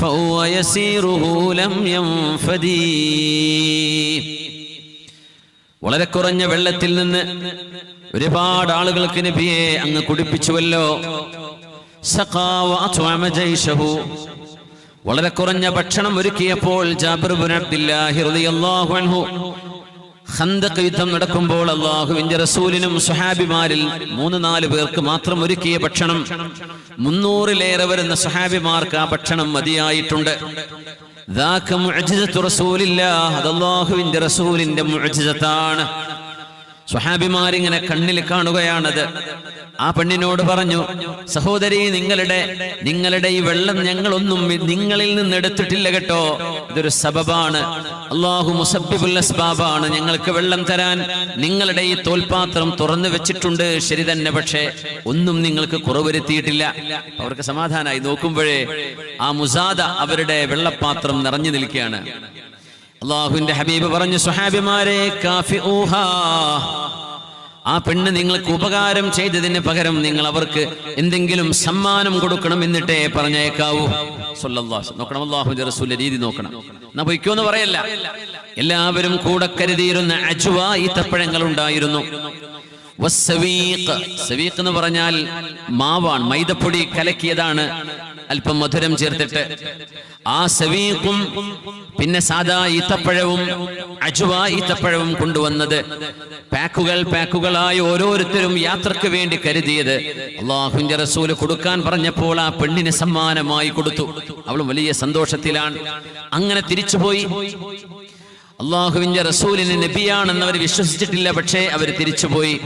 فهو يسيره لم ينفدي. വളരെ കുറഞ്ഞ വെള്ളത്തിൽ നിന്ന് ഒരുപാട് ആളുകൾക്ക് നബിയെ അങ്ങ് കുടിപ്പിച്ചുവല്ലോ. സഖാ വഅത്അമ ജൈശഹു, വളരെ കുറഞ്ഞ ഭക്ഷണം ഒരുക്കിയപ്പോൾ ജാബിർ ഇബ്നു അബ്ദുല്ലാഹി റളിയല്ലാഹു അൻഹു ഖന്ദഖ് യുദ്ധം നടക്കുമ്പോൾ അല്ലാഹുവിന്റെ റസൂലിനും സ്വഹാബിമാരിൽ 3-4 പേർക്ക് മാത്രം ഒരുക്കിയ ഭക്ഷണം 300-ലേറെ വരുന്ന സ്വഹാബിമാർക്ക് ആ ഭക്ഷണം മതിയായിട്ടുണ്ട്. ദാക മുഅ്ജിസത്തു റസൂലില്ലാഹ്, അത് അല്ലാഹുവിന്റെ റസൂലിന്റെ മുഅ്ജിസത്താണ്. സ്വഹാബിമാരിങ്ങനെ കണ്ണിൽ കാണുകയാണത്. ആ പെണ്ണിനോട് പറഞ്ഞു, സഹോദരി, നിങ്ങളുടെ ഈ വെള്ളം ഞങ്ങളൊന്നും നിങ്ങളിൽ നിന്ന് എടുത്തിട്ടില്ല കേട്ടോ, ഇതൊരു സബബാണ്. അല്ലാഹു മുസബ്ബിബുൽ അസ്ബാബാണ്. ഞങ്ങൾക്ക് വെള്ളം തരാൻ നിങ്ങളുടെ ഈ തോൽപാത്രം തുറന്നു വെച്ചിട്ടുണ്ട്, ശരി തന്നെ, പക്ഷേ ഒന്നും നിങ്ങൾക്ക് കുറവ് വരുത്തിയിട്ടില്ല. അവർക്ക് സമാധാനമായി. നോക്കുമ്പോഴേ ആ മുസാദ, അവരുടെ വെള്ളപ്പാത്രം നിറഞ്ഞു നിൽക്കുകയാണ്. അല്ലാഹുവിന്റെ ഹബീബ് പറഞ്ഞു, സ്വഹാബിമാരെ, കാഫിഊഹാ, ആ പെണ്ണ് നിങ്ങൾക്ക് ഉപകാരം ചെയ്തതിന് പകരം നിങ്ങൾ അവർക്ക് എന്തെങ്കിലും സമ്മാനം കൊടുക്കണം, എന്നിട്ടേ പറഞ്ഞേക്കാവൂ. സ്വല്ലല്ലാഹു അലൈഹി. നോക്കണം, അല്ലാഹുവിന്റെ റസൂലിന്റെ രീതി നോക്കണം. എന്നാ പൊയ്ക്കോന്ന് പറയല്ല. എല്ലാവരും കൂടെ കരുതിയിരുന്ന അജ്വാ, ഈത്തപ്പഴങ്ങൾ ഉണ്ടായിരുന്നു. വസ്സവീഖ്, സവീഖ് എന്ന് പറഞ്ഞാൽ മാവാണ്, മൈദപ്പൊടി കലക്കിയതാണ്, അല്പം മധുരം ചേർത്തിട്ട്. ആ സവീഖും പിന്നെ സാദാ ഈത്തപ്പഴവും അജ്വാ ഈത്തപ്പഴവും കൊണ്ടുവന്നത് പാക്കുകളായി ഓരോരുത്തരും യാത്രക്ക് വേണ്ടി കരുതിയത് അല്ലാഹുവിന്റെ റസൂൽ കൊടുക്കാൻ പറഞ്ഞപ്പോൾ ആ പെണ്ണിന് സമ്മാനമായി കൊടുത്തു. അവൾ വലിയ സന്തോഷത്തിലാണ്. അങ്ങനെ തിരിച്ചുപോയി. അല്ലാഹുവിന്റെ റസൂലിന് നബിയാണെന്ന് അവർ വിശ്വസിച്ചിട്ടില്ല. പക്ഷേ അവർ തിരിച്ചുപോയി.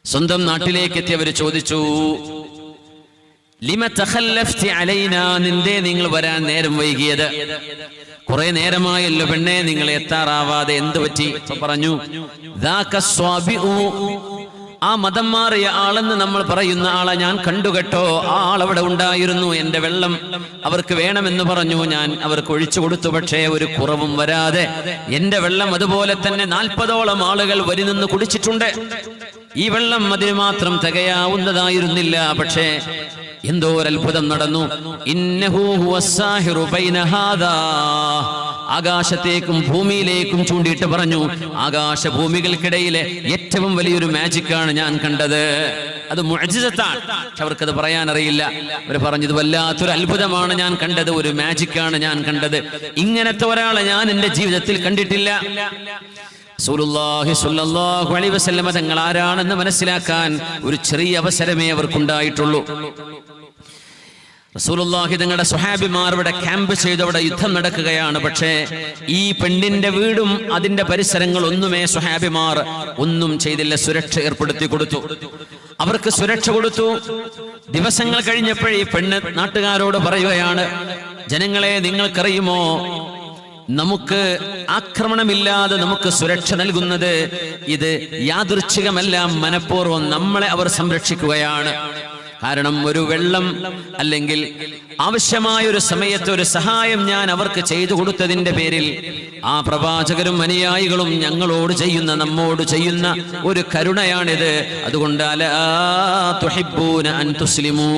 സ്വന്തം നാട്ടിലേക്ക് എത്തി അവർ ചോദിച്ചു, ലിമ തഖല്ലഫ്തി അലൈനാ, നിന്റെ നിങ്ങൾ വരാൻ നേരം വൈകിയത്? കുറെ നേരമായല്ലോ പെണ്ണെ, നിങ്ങൾ എത്താറാവാതെ, എന്ത് പറ്റി? പറഞ്ഞു, ദാക സ്വാബിഉ, ആ മതം മാറിയ ആളെന്ന് നമ്മൾ പറയുന്ന ആളെ ഞാൻ കണ്ടുകെട്ടോ, ആ ആളവിടെ ഉണ്ടായിരുന്നു. എന്റെ വെള്ളം അവർക്ക് വേണമെന്ന് പറഞ്ഞു, ഞാൻ അവർക്ക് ഒഴിച്ചു കൊടുത്തു. പക്ഷേ ഒരു കുറവും വരാതെ എന്റെ വെള്ളം അതുപോലെ തന്നെ 40ഓളം ആളുകൾ വരി നിന്ന് കുടിച്ചിട്ടുണ്ട്. ഈ വെള്ളം അതിന് മാത്രം തികയാവുന്നതായിരുന്നില്ല. പക്ഷേ എന്തോ ഒരു അത്ഭുതം നടന്നു. ഇന്നഹു ഹുവസ്സാഹിറു ബൈന ഹാദാ, ആകാശത്തേക്കും ഭൂമിയിലേക്കും ചൂണ്ടിയിട്ട് പറഞ്ഞു, ആകാശഭൂമികൾക്കിടയിലെ ഏറ്റവും വലിയൊരു മാജിക്കാണ് ഞാൻ കണ്ടത്. അത് മുഅ്ജിസത്താണ്. പക്ഷെ അവർക്കത് പറയാൻ അറിയില്ല. അവർ പറഞ്ഞത് വല്ലാത്തൊരു അത്ഭുതമാണ് ഞാൻ കണ്ടത്, ഒരു മാജിക്കാണ് ഞാൻ കണ്ടത്. ഇങ്ങനത്തെ ഒരാളെ ഞാൻ എന്റെ ജീവിതത്തിൽ കണ്ടിട്ടില്ല. റസൂലുള്ളാഹി സ്വല്ലല്ലാഹു അലൈഹി വസല്ലമ തങ്ങൾ ആരാണെന്ന് മനസ്സിലാക്കാൻ ഒരു ചെറിയ അവസരമേ അവർക്കുണ്ടായിട്ടുള്ളൂ. റസൂലുള്ളാഹി തങ്ങളുടെ സ്വഹാബിമാർ ഇവിടെ ക്യാമ്പ് ചെയ്ത് അവിടെ യുദ്ധം നടക്കുകയാണ്. പക്ഷേ ഈ പെണ്ണിന്റെ വീടും അതിന്റെ പരിസരങ്ങൾ ഒന്നുമേ സ്വഹാബിമാർ ഒന്നും ചെയ്തില്ല. സുരക്ഷ ഏർപ്പെടുത്തി കൊടുത്തു, അവർക്ക് സുരക്ഷ കൊടുത്തു. ദിവസങ്ങൾ കഴിഞ്ഞപ്പോൾ ഈ പെണ്ണ് നാട്ടുകാരോട് പറയുകയാണ്, ജനങ്ങളെ, നിങ്ങൾക്കറിയുമോ, നമുക്ക് ആക്രമണമില്ലാതെ നമുക്ക് സുരക്ഷ നൽകുന്നത് ഇത് യാദൃച്ഛികമല്ല, മനഃപൂർവ്വം നമ്മളെ അവർ സംരക്ഷിക്കുകയാണ്. കാരണം ഒരു വെള്ളം അല്ലെങ്കിൽ ആവശ്യമായ ഒരു സമയത്ത് ഒരു സഹായം ഞാൻ അവർക്ക് ചെയ്തു കൊടുത്തതിന്റെ പേരിൽ ആ പ്രവാചകരും അനുയായികളും ഞങ്ങളോട് ചെയ്യുന്ന, നമ്മോട് ചെയ്യുന്ന ഒരു കരുണയാണിത്. അതുകൊണ്ട് അലാ തുഹിബ്ബൂന അൻ തുസ്ലിമൂ,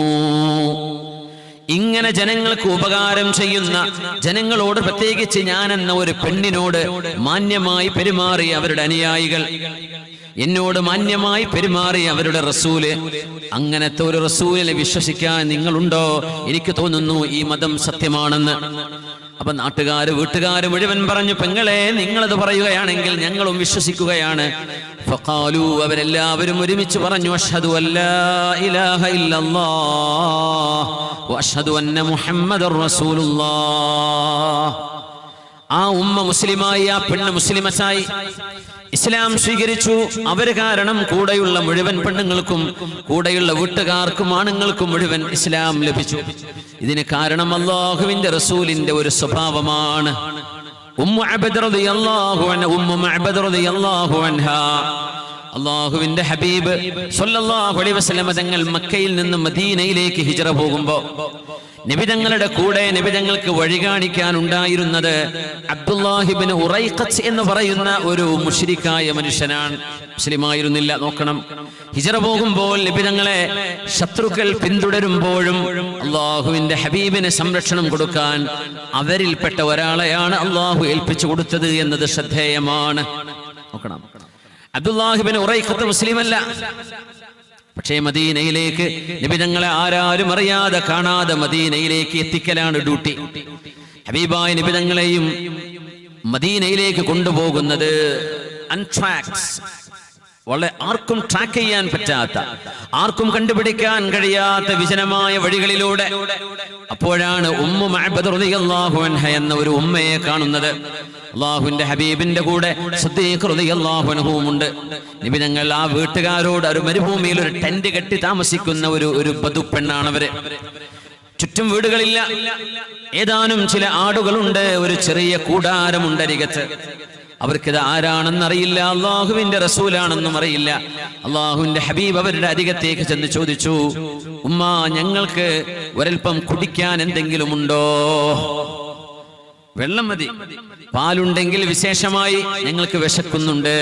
ഇങ്ങനെ ജനങ്ങൾക്ക് ഉപകാരം ചെയ്യുന്ന, ജനങ്ങളോട് പ്രത്യേകിച്ച് ഞാൻ എന്ന ഒരു പെണ്ണിനോട് മാന്യമായി പെരുമാറി അവരുടെ അനുയായികൾ, എന്നോട് മാന്യമായി പെരുമാറി അവരുടെ റസൂല്, അങ്ങനത്തെ ഒരു റസൂലിനെ വിശ്വസിക്കാൻ നിങ്ങളുണ്ടോ? എനിക്ക് തോന്നുന്നു ഈ മതം സത്യമാണെന്ന്. അപ്പൊ നാട്ടുകാര്, വീട്ടുകാര് മുഴുവൻ പറഞ്ഞു, പെങ്ങളെ, നിങ്ങളത് പറയുകയാണെങ്കിൽ ഞങ്ങളും വിശ്വസിക്കുകയാണ്. ഫഖാലു, അവരെല്ലാവരും ഒരുമിച്ച് പറഞ്ഞു, അഷ്ഹദു അല്ലാ ഇലാഹ ഇല്ലല്ലാഹ് വഅഷ്ഹദു അന്ന മുഹമ്മദർ റസൂലുള്ളാഹ്. ആ ഉമ്മ മുസ്ലിമായി, ആ പെണ്ണ് മുസ്ലിമത്തായി, ഇസ്ലാം സ്വീകരിച്ചു. അവർ കാരണം കൂടെയുള്ള മുഴുവൻ പെണ്ണുങ്ങൾക്കും കൂടെയുള്ള വീട്ടുകാർക്കും ആണുങ്ങൾക്കും മുഴുവൻ ഇസ്ലാം ലഭിച്ചു. ഇതിന് കാരണം അല്ലാഹുവിന്റെ റസൂലിന്റെ ഒരു സ്വഭാവമാണ്. ഉമ്മു അബ്ദ റളിയല്ലാഹു അൻഹ, ഉമ്മു മഅബദ് റളിയല്ലാഹു അൻഹാ, അള്ളാഹുവിന്റെ ഹബീബ് സ്വല്ലല്ലാഹു അലൈഹി വസല്ലം തങ്ങൾ മക്കയിൽ നിന്ന് മദീനയിലേക്ക് ഹിജ്റ പോകുമ്പോൾ നബിതങ്ങളുടെ കൂടെ നബിതങ്ങൾക്ക് വഴി കാണിക്കാൻ ഉണ്ടായിരുന്നത് അബ്ദുല്ലാഹി ഇബ്നു ഉറൈഖത്ത് എന്ന് പറയുന്ന ഒരു മുശ്രിക്കായ മനുഷ്യനാണ്. മുസ്ലിമായിരുന്നില്ല. നോക്കണം, ഹിജ്റ പോകുമ്പോൾ നബിതങ്ങളെ ശത്രുക്കൾ പിന്തുടരുമ്പോഴും അള്ളാഹുവിന്റെ ഹബീബിന് സംരക്ഷണം കൊടുക്കാൻ അവരിൽപ്പെട്ട ഒരാളെയാണ് അള്ളാഹു ഏൽപ്പിച്ചു കൊടുത്തത് എന്നത് ശ്രദ്ധേയമാണ്. നോക്കണം, അബ്ദുല്ലാഹി ഇബ്നു ഉറൈഖത്ത് മുസ്ലിമല്ല. പക്ഷേ മദീനയിലേക്ക് നബിതങ്ങളെ ആരാരും അറിയാതെ കാണാതെ മദീനയിലേക്ക് എത്തിക്കലാണ് ഡ്യൂട്ടി. ഹബീബായ നബിതങ്ങളെയും മദീനയിലേക്ക് കൊണ്ടുപോകുന്നത് അൺട്രാക്സ്, വളരെ ആർക്കും ട്രാക്ക് ചെയ്യാൻ പറ്റാത്ത, ആർക്കും കണ്ടുപിടിക്കാൻ കഴിയാത്ത വിജനമായ വഴികളിലൂടെ. അപ്പോഴാണ് ഉമ്മു മഅബദ് റളിയല്ലാഹു അൻഹ എന്ന ഒരു ഉമ്മയെ കാണുന്നത്. അള്ളാഹുവിന്റെ ഹബീബിന്റെ കൂടെ സിദ്ദീഖ് റളിയല്ലാഹു അൻഹുവും ഉണ്ട്. നബി തങ്ങൾ ആ വീട്ടുകാരോട് ഒരു മരുഭൂമിയിൽ ഒരു ടെന്റ് കെട്ടി താമസിക്കുന്ന ഒരു ബദു പെണ്ണാണ് അവര്. ചുറ്റും വീടുകളില്ല, ഏതാനും ചില ആടുകളുണ്ട്, ഒരു ചെറിയ കൂടാരമുണ്ട് അരികത്ത്. അവർക്കിത് ആരാണെന്നറിയില്ല, അള്ളാഹുവിന്റെ റസൂലാണെന്നും അറിയില്ല. അള്ളാഹുവിന്റെ ഹബീബ് അവരുടെ അരികത്തേക്ക് ചെന്ന് ചോദിച്ചു, ഉമ്മ, ഞങ്ങൾക്ക് ഒരൽപ്പം കുടിക്കാൻ എന്തെങ്കിലും ഉണ്ടോ? വെള്ളം മതി, പാലുണ്ടെങ്കിൽ വിശേഷമായി, ഞങ്ങൾക്ക് വിശക്കുന്നുണ്ട്.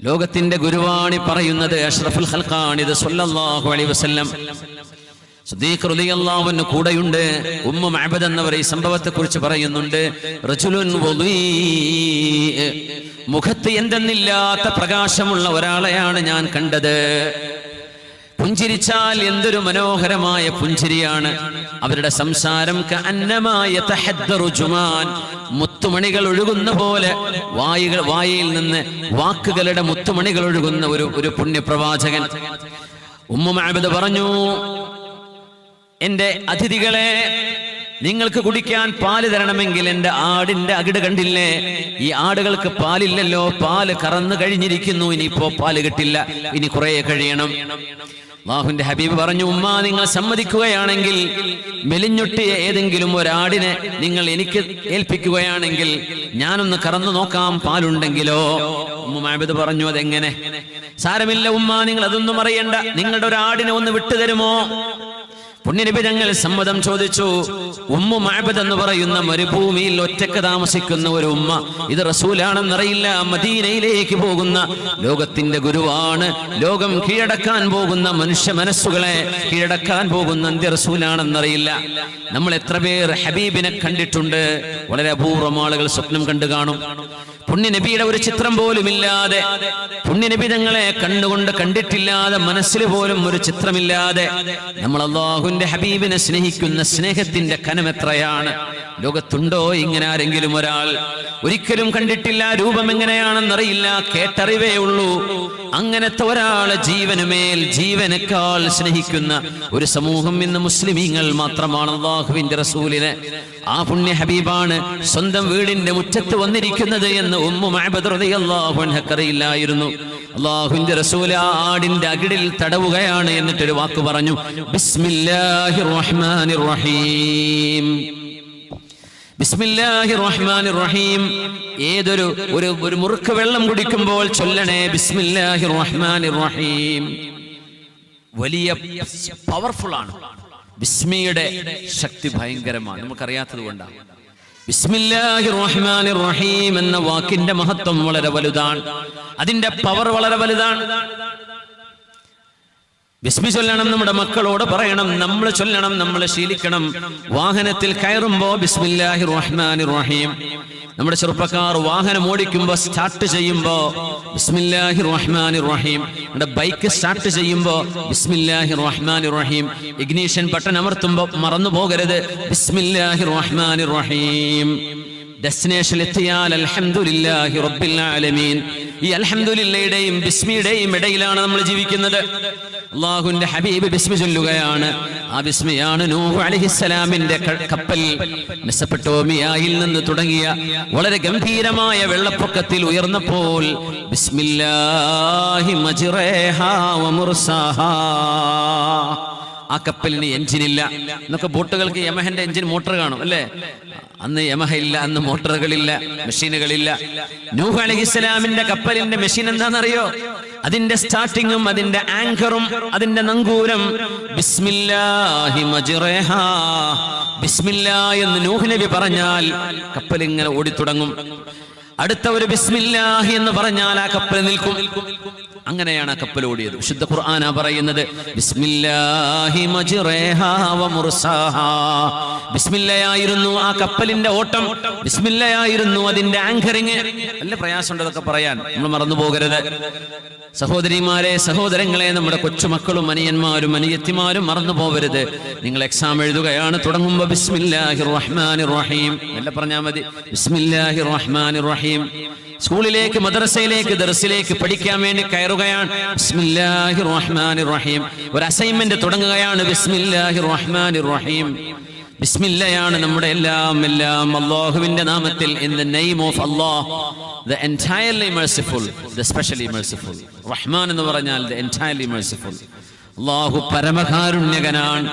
ലോകത്തിന്റെ ഗുരുവാണി പറയുന്നത് അഷ്റഫുൽ ഖൽഖാണിത് സ്വല്ലല്ലാഹു അലൈഹി വസല്ലം. സിദ്ദീഖ് റളിയല്ലാഹു അൻഹു കൂടെയുണ്ട്. ഉമ്മു മഅബദ് എന്നവർ ഈ സംഭവത്തെ കുറിച്ച് പറയുന്നുണ്ട്. റജുലുൻ വദീ, മുഖത്ത് എന്തെന്നില്ലാത്ത പ്രകാശമുള്ള ഒരാളെയാണ് ഞാൻ കണ്ടത്. പുഞ്ചിരിച്ചാൽ എന്തൊരു മനോഹരമായ പുഞ്ചിരിയാണ്. അവരുടെ സംസാരം മുത്തുമണികൾ ഒഴുകുന്ന പോലെ, വായിൽ നിന്ന് വാക്കുകളുടെ മുത്തുമണികൾ ഒഴുകുന്ന ഒരു പുണ്യപ്രവാചകൻ. ഉമ്മു മഅബദ് പറഞ്ഞു, എന്റെ അതിഥികളെ, നിങ്ങൾക്ക് കുടിക്കാൻ പാല് തരണമെങ്കിൽ എന്റെ ആടിന്റെ അകിട് കണ്ടില്ലേ? ഈ ആടുകൾക്ക് പാലില്ലല്ലോ, പാല് കറന്നു കഴിഞ്ഞിരിക്കുന്നു, ഇനിയിപ്പോ പാല് കിട്ടില്ല, ഇനി കുറെ കഴിയണം. അല്ലാഹുവിന്റെ ഹബീബ് പറഞ്ഞു, ഉമ്മ, നിങ്ങൾ സമ്മതിക്കുകയാണെങ്കിൽ മെലിഞ്ഞൊട്ടിയ ഏതെങ്കിലും ഒരാടിനെ നിങ്ങൾ എനിക്ക് ഏൽപ്പിക്കുകയാണെങ്കിൽ ഞാനൊന്ന് കറന്നു നോക്കാം, പാലുണ്ടെങ്കിലോ. ഉമ്മു മഅബദ് പറഞ്ഞു, അതെങ്ങനെ? സാരമില്ല ഉമ്മ, നിങ്ങൾ അതൊന്നും അറിയണ്ട, നിങ്ങളുടെ ഒരാടിനെ ഒന്ന് വിട്ടുതരുമോ? പുണ്യനബി തങ്ങൾ സമ്മതം ചോദിച്ചു. ഉമ്മു മഅബദ് എന്ന് പറയുന്ന മരുഭൂമിയിൽ ഒറ്റക്ക് താമസിക്കുന്ന ഒരു ഉമ്മ, ഇത് റസൂലാണെന്നറിയില്ല, മദീനയിലേക്ക് പോകുന്ന ലോകത്തിന്റെ ഗുരുവാണ്, ലോകം കീഴടക്കാൻ പോകുന്ന മനുഷ്യ മനസ്സുകളെ കീഴടക്കാൻ പോകുന്ന അന്ത്യ റസൂലാണെന്നറിയില്ല. നമ്മൾ എത്ര പേർ ഹബീബിനെ കണ്ടിട്ടുണ്ട്? വളരെ അപൂർവം ആളുകൾ സ്വപ്നം കണ്ടു കാണും. പുണ്യനബിയുടെ ഒരു ചിത്രം പോലും ഇല്ലാതെ, പുണ്യനബി തങ്ങളെ കണ്ടുകൊണ്ട് കണ്ടിട്ടില്ലാതെ, മനസ്സിൽ പോലും ഒരു ചിത്രമില്ലാതെ നമ്മൾ അല്ലാഹുവിന്റെ ഹബീബിനെ സ്നേഹിക്കുന്ന സ്നേഹത്തിന്റെ കനം എത്രയാണ്! ലോകത്തുണ്ടോ ഇങ്ങനെ ആരെങ്കിലും ഒരാൾ? ഒരിക്കലും കണ്ടിട്ടില്ല, രൂപം എങ്ങനെയാണെന്നറിയില്ല, കേട്ടറിവേ ഉള്ളൂ. അങ്ങനത്തെ ഒരാളെ ജീവനുമേൽ ജീവനേക്കാൾ സ്നേഹിക്കുന്ന ഒരു സമൂഹം ഇന്ന് മുസ്ലിമീങ്ങൾ മാത്രമാണ്. അല്ലാഹുവിന്റെ റസൂലിനെ, ആ പുണ്യ ഹബീബാണ് സ്വന്തം വീടിന്റെ മുറ്റത്ത് വന്നിരിക്കുന്നത് എന്ന് ഉമ്മു മഅബദ് റളിയല്ലാഹു അൻഹ അറിയില്ലായിരുന്നു. അല്ലാഹുവിന്റെ റസൂൽ ആ ആടിന്റെ അകിടിൽ തടവുകയാണ്. എന്നിട്ടൊരു വാക്ക് പറഞ്ഞു, ബിസ്മില്ലാഹിർ റഹ്മാനിർ റഹീം. ബിസ്മില്ലാഹിർ റഹ്മാനിർ റഹീം. ഏതൊരു ഒരു മുറുക്ക് വെള്ളം കുടിക്കുമ്പോൾ ചൊല്ലണേ ബിസ്മില്ലാഹിർ റഹ്മാനിർ റഹീം. വലിയ പവർഫുൾ ആണ്. ബിസ്മിയുടെ ശക്തി ഭയങ്കരമാണ്, നമുക്കറിയാത്തത് കൊണ്ടാണ്. ബിസ്മില്ലാഹിർ റഹ്മാനിർ റഹീം എന്ന വാക്കിന്റെ മഹത്വം വളരെ വലുതാണ്, അതിന്റെ പവർ വളരെ വലുതാണ്. ബിസ്മി ചൊല്ലണം, നമ്മുടെ മക്കളോട് പറയണം, നമ്മൾ ചൊല്ലണം, നമ്മൾ ശീലിക്കണം. വാഹനത്തിൽ കയറുമ്പോ ബിസ്മില്ലാഹിർ റഹ്മാനിർ റഹീം. നമ്മുടെ ചെറുപ്പക്കാർ വാഹനം ഓടിക്കുമ്പോ, സ്റ്റാർട്ട് ചെയ്യുമ്പോ ബിസ്മില്ലാഹിർ റഹ്മാനിർ റഹീം. നമ്മുടെ ബൈക്ക് സ്റ്റാർട്ട് ചെയ്യുമ്പോ ബിസ്മില്ലാഹിർ റഹ്മാനിർ റഹീം. ഇഗ്നീഷൻ ബട്ടൺ അമർത്തുമ്പോ മറന്നു പോകരുത്, ബിസ്മില്ലാഹിർ റഹ്മാനിർ റഹീം. ഡെസ്റ്റിനേഷൻ എത്തിയാൽ അൽഹംദുലില്ലാഹി റബ്ബിൽ ആലമീൻ. ഈ അൽഹംദുലില്ലയുടെയും ബിസ്മിയുടെയും ഇടയിലാണ് നമ്മൾ ജീവിക്കുന്നത്. അല്ലാഹുവിന്റെ ഹബീബ് ബിസ്മി ചൊല്ലുകയാണ്. ആ ബിസ്മിയാണ് നൂഹ് അലൈഹിസ്സലാമിന്റെ കപ്പൽ മെസപ്പൊട്ടോമിയയിൽ നിന്ന് തുടങ്ങിയ വളരെ ഗംഭീരമായ വെള്ളപ്പൊക്കത്തിൽ ഉയർന്നപ്പോൾ ബിസ്മില്ലാഹി മജ്റേഹാ വ മുർസാഹാ, ആ കപ്പലിന് എഞ്ചിനില്ല. എന്നൊക്കെ ബോട്ടുകൾക്ക് യമഹന്റെ എഞ്ചിൻ മോട്ടോർ കാണും അല്ലേ? അന്ന് യമഹ ഇല്ല, അന്ന് മോട്ടോറുകളില്ല, മെഷീനുകളില്ല. നൂഹ് അലൈഹിസ്സലാമിന്റെ കപ്പലിന്റെ മെഷീൻ എന്താണെന്നറിയോ? അതിന്റെ സ്റ്റാർട്ടിങ്ങും അതിന്റെ ആങ്കറും അതിന്റെ നങ്കൂരം ബിസ്മില്ലാഹി മജ്റഹാ, ബിസ്മില്ലാ എന്ന് നൂഹ് നബി പറഞ്ഞാൽ കപ്പൽ ഇങ്ങനെ ഓടിത്തുടങ്ങും. അടുത്ത ഒരു ബിസ്മില്ലാഹി എന്ന് പറഞ്ഞാൽ ആ കപ്പൽ നിൽക്കും. അങ്ങനെയാണ് ആ കപ്പൽ ഓടിയത്. വിശുദ്ധ ഖുർആനാ പറയുന്നത് ബിസ്മില്ലാഹി മജ്റഹാ വ മുർസാഹാ. ബിസ്മില്ലയായിരുന്നു ആ കപ്പലിന്റെ ഓട്ടം, ബിസ്മില്ലയായിരുന്നു അതിന്റെ ആങ്കറിങ്. നല്ല പ്രയാസമുണ്ട് അതൊക്കെ പറയാൻ, നമ്മൾ മറന്നു പോകരുത്. സഹോദരിമാരെ, സഹോദരങ്ങളെ, നമ്മുടെ കൊച്ചുമക്കളും അനിയന്മാരും അനിയത്തിമാരും മറന്നു പോകരുത്. നിങ്ങൾ എക്സാം എഴുതുകയാണ്, തുടങ്ങുമ്പോ ബിസ്മില്ലാഹിർ റഹ്മാനിർ റഹീം എല്ലാം പറഞ്ഞാൽ മതി. ബിസ്മില്ലാഹിർ റഹ്മാനിർ റഹീം. സ്കൂളിലേക്ക്, മദ്രസയിലേക്ക്, ദർസിലേക്ക് പഠിക്കാൻ വേണ്ടി കയറുകയാണ്, ബിസ്മില്ലാഹിർ റഹ്മാനിർ റഹീം. ഒരു അസൈൻമെന്റ് തുടങ്ങുകയാണ്, ബിസ്മില്ലാഹിർ റഹ്മാനിർ റഹീം. ബിസ്മില്ലയാണ് നമ്മുടെ എല്ലാം അല്ലാഹുവിന്റെ നാമത്തിൽ. in the name of Allah, the entirely merciful, the specially merciful. Rahman എന്ന് പറഞ്ഞാൽ the entirely merciful. അല്ലാഹു പരമകാരുണ്യകനാണ്.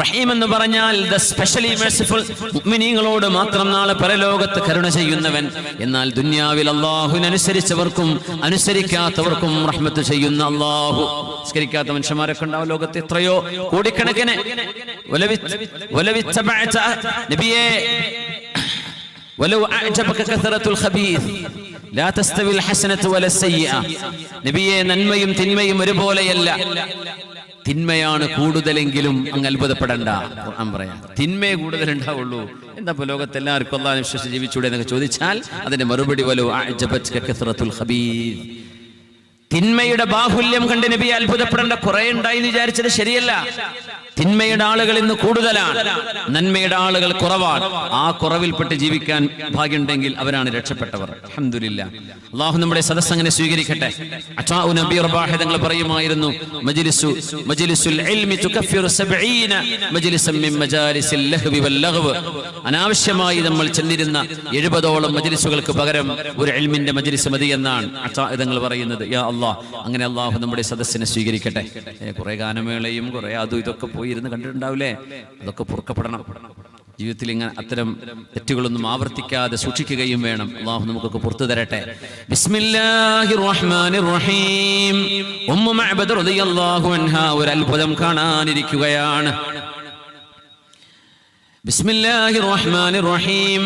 റഹീം എന്ന് പറഞ്ഞാൽ the specially merciful, മുഅ്മിനീങ്ങളോട് മാത്രം നാളെ പരലോകത്ത് കരുണ ചെയ്യുന്നവൻ. എന്നാൽ ദുനിയാവിൽ അല്ലാഹുവിനെ അനുസരിച്ചവർക്കും അനുസരിക്കാത്തവർക്കും റഹ്മത്ത് ചെയ്യുന്ന അല്ലാഹു. അനുസരിക്കാത്ത മനുഷ്യന്മാരൊക്കെ ഉണ്ടാവും ലോകത്ത്, എത്രയോ കോടിക്കണക്കിന്. നബിയേ, വലൗ അഅജബക കസറത്തുൽ ഖബീസ് ലാ തസ്തവിൽ ഹസനതു വല സയ്യിഅ. നബിയേ, നന്മയും തിന്മയും ഒരുപോലെയല്ല. തിന്മയാണ് കൂടുതലെങ്കിലും അങ്ങ് അത്ഭുതപ്പെടണ്ട. ഖുർആൻ പറയാം, തിന്മയെ കൂടുതൽ ഉണ്ടാവുള്ളൂ. എന്താ ഇപ്പൊ ലോകത്ത് എല്ലാവർക്കും അല്ലാഹുവിനെ വിശ്വസിച്ച് ജീവിച്ചൂടെ എന്നൊക്കെ ചോദിച്ചാൽ അതിന്റെ മറുപടി വലൗ അഅജബക കസറത്തുൽ ഖബീസ്. തിന്മയുടെ ബാഹുല്യം കണ്ട് നബി അത്ഭുതപ്പെടേണ്ട. കുറെ ഉണ്ടായി എന്ന് വിചാരിച്ചത് ശരിയല്ല. തിന്മയുടെ ആളുകൾ ഇന്ന് കൂടുതലാണ്, നന്മയുടെ ആളുകൾ കുറവാണ്. ആ കുറവിൽപ്പെട്ട് ജീവിക്കാൻ ഭാഗ്യമുണ്ടെങ്കിൽ അവരാണ് രക്ഷപ്പെട്ടവർ. അൽഹംദുലില്ലാഹ്. അല്ലാഹു നമ്മുടെ സദസ്സ് അങ്ങനെ സ്വീകരിക്കട്ടെ. അത്വാഉ നബി റബാഹി തങ്ങൾ പറയുമായിരുന്നു, മജ്ലിസുൽ ഇൽമി തുകഫിറു 70 മജ്ലിസൻ മിൻ മജാലിസിൽ ലഹ്വി വൽ ലഗ്വ്. അനാവശ്യമായി നമ്മൾ ചെന്നിരുന്ന 70ഓളം മജ്ലിസുകൾക്ക് പകരം ഒരു ഇൽമിന്റെ മജ്ലിസ് മതി എന്നാണ് അത്വാഉ തങ്ങൾ പറയുന്നത്. യാ അല്ലാഹ്, അങ്ങനെ അല്ലാഹു നമ്മുടെ സദസ്സിനെ സ്വീകരിക്കട്ടെ. കുറെ ഗാനമേളയും കുറെ അതും ഇതൊക്കെ പോയിരുന്ന് കണ്ടിട്ടുണ്ടാവില്ലേ? അതൊക്കെ പൊറുക്കപ്പെടണം. ജീവിതത്തിൽ ഇങ്ങനെ അത്തരം തെറ്റുകളൊന്നും ആവർത്തിക്കാതെ സൂക്ഷിക്കുകയും വേണം. അല്ലാഹു നമുക്കൊക്കെ പുറത്തു തരട്ടെ. ബിസ്മില്ലാഹിർ റഹ്മാനിർ റഹീം. ഉമ്മു മഅബദ് റളിയല്ലാഹു അൻഹാ ഒരു അത്ഭുതം കാണാനിരിക്കുകയാണ്. ബിസ്മില്ലാഹിർ റഹ്മാനിർ റഹീം.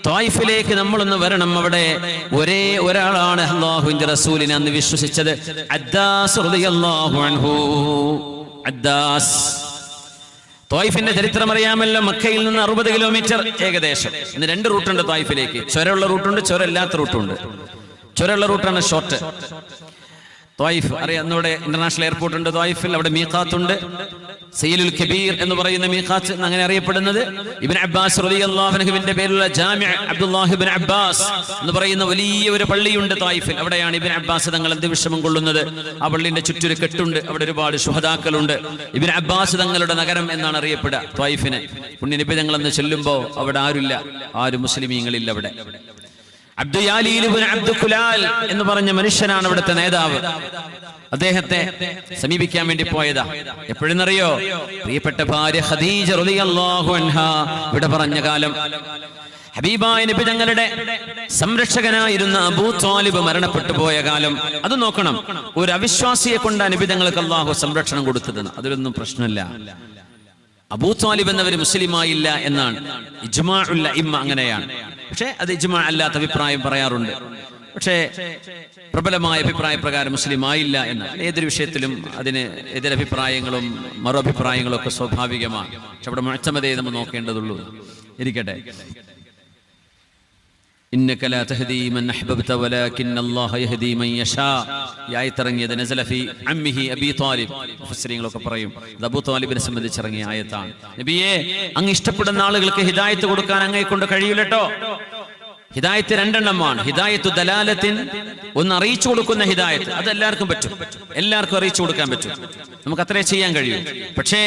ത്വായിഫിലേക്ക് നമ്മളൊന്ന് വരണം. അവിടെ ഒരേ ഒരാളാണ് അല്ലാഹുവിന്റെ റസൂലിനെ അന്ന് വിശ്വസിച്ചത്, അദ്ദാസ് റളിയല്ലാഹു അൻഹു. അദ്ദാസ്, ത്വായിഫിന്റെ ചരിത്രം അറിയാമല്ലോ. മക്കയിൽ നിന്ന് 60 കിലോമീറ്റർ ഏകദേശം. ഇന്ന് 2 റൂട്ടുണ്ട് ത്വായിഫിലേക്ക്. ചുരമുള്ള റൂട്ടുണ്ട്, ചുരമില്ലാത്ത റൂട്ടുണ്ട്. ചുരമുള്ള റൂട്ടാണ് ഷോർട്ട്. ത്വായിഫ് അറിയാം, നമ്മുടെ ഇന്റർനാഷണൽ എയർപോർട്ട് ഉണ്ട് ത്വായിഫിൽ. അവിടെ മീഖാത്തുണ്ട്, സയ്യിദുൽ കബീർ എന്ന് പറയുന്ന മീഖാത്ത് അങ്ങനെ അറിയപ്പെടുന്നത്. ഇബ്നു അബ്ബാസ് റളിയല്ലാഹു അൻഹുവിന്റെ പേരുള്ള ജാമിഅ അബ്ദുല്ലാഹി ഇബ്നു അബ്ബാസ് എന്ന് പറയുന്ന വലിയ ഒരു പള്ളിയുണ്ട് ത്വായിഫിൽ. അവിടെയാണ് ഇബ്നു അബ്ബാസ് തങ്ങൾ അന്ത്യവിശ്രമം കൊള്ളുന്നത്. ആ പള്ളിന്റെ ചുറ്റൊരു കെട്ടുണ്ട്. അവിടെ ഒരുപാട് ശുഹദാക്കളുണ്ട്. ഇബ്നു അബ്ബാസ് തങ്ങളുടെ നഗരം എന്നാണ് അറിയപ്പെടുക ത്വായിഫിനെ. പുണ്യനബി തങ്ങൾ എന്ന് ചൊല്ലുമ്പോൾ അവിടെ ആരുമില്ല, ആരും മുസ്ലിമീങ്ങളില്ല അവിടെ. അബ്ദുയാലീൽ ഇബ്നു അബ്ദുകുലാൽ എന്ന് പറഞ്ഞ മനുഷ്യനാണ് അവിടുത്തെ നേതാവ്. അദ്ദേഹത്തെ സമീപിക്കാൻ വേണ്ടി പോയതാ. എപ്പോഴെന്നറിയോ? പ്രിയപ്പെട്ട ഭാര്യ ഖദീജ റളിയല്ലാഹു അൻഹാ ഇവിടെ പറഞ്ഞ കാലം. ഹബീബായ നബി തങ്ങളുടെ സംരക്ഷകനായിരുന്ന അബൂ ത്വാലിബ് മരണപ്പെട്ടു പോയ കാലം. അത് നോക്കണം. ഒരു അവിശ്വാസിയെ കൊണ്ടാണ് നബി തങ്ങൾക്ക് അല്ലാഹു സംരക്ഷണം കൊടുത്തത്. അതിലൊന്നും പ്രശ്നമില്ല. അബൂ ത്വാലിബ് എന്നവർ മുസ്ലിമായില്ല എന്നാണ് ഇജ്മാഉൽ അഇമ്മ, അങ്ങനെയാണ്. പക്ഷേ അത് ഇജ്മാ അല്ലാത്ത അഭിപ്രായം പറയാറുണ്ട്. പക്ഷേ പ്രബലമായ അഭിപ്രായ പ്രകാരം മുസ്ലിം ആയില്ല എന്ന്. ഏതൊരു വിഷയത്തിലും അതിന് എതിരഭിപ്രായങ്ങളും മറു അഭിപ്രായങ്ങളും ഒക്കെ സ്വാഭാവികമാണ്. പക്ഷെ അവിടെ മുഅ്തമദയെ നമ്മൾ നോക്കേണ്ടതുള്ളൂ. ഇരിക്കട്ടെ. ഇന്നക ലാ തഹ്ദീ മൻ അഹ്ബബ്ത വലാകിന്ന അല്ലാഹ യഹ്ദീ മൻ യശാ. ആയത്തിറങ്ങിയത് നസല ഫീ അമ്മിഹി അബീ ത്വാലിബ്. മുഫസ്സിരീങ്ങളൊക്കെ പറയും ഇത് അബൂ ത്വാലിബിനെ സംബന്ധിച്ച് ഇറങ്ങിയ ആയത്താണ്. നബിയേ, അങ്ങ് ഇഷ്ടപ്പെടുന്ന ആളുകൾക്ക് ഹിദായത്ത് കൊടുക്കാൻ അങ്ങയെ കൊണ്ട് കഴിയില്ലട്ടോ. ഹിദായത്ത് 2 എണ്ണമാണ്. ഹിദായത്തു ദലാലത്തിൻ, ഒന്ന് അറിയിച്ചു കൊടുക്കുന്ന ഹിദായത്ത്. അത് എല്ലാവർക്കും പറ്റും, എല്ലാവർക്കും അറിയിച്ചു കൊടുക്കാൻ പറ്റും. നമുക്ക് അത്രേ ചെയ്യാൻ കഴിയും. പക്ഷേ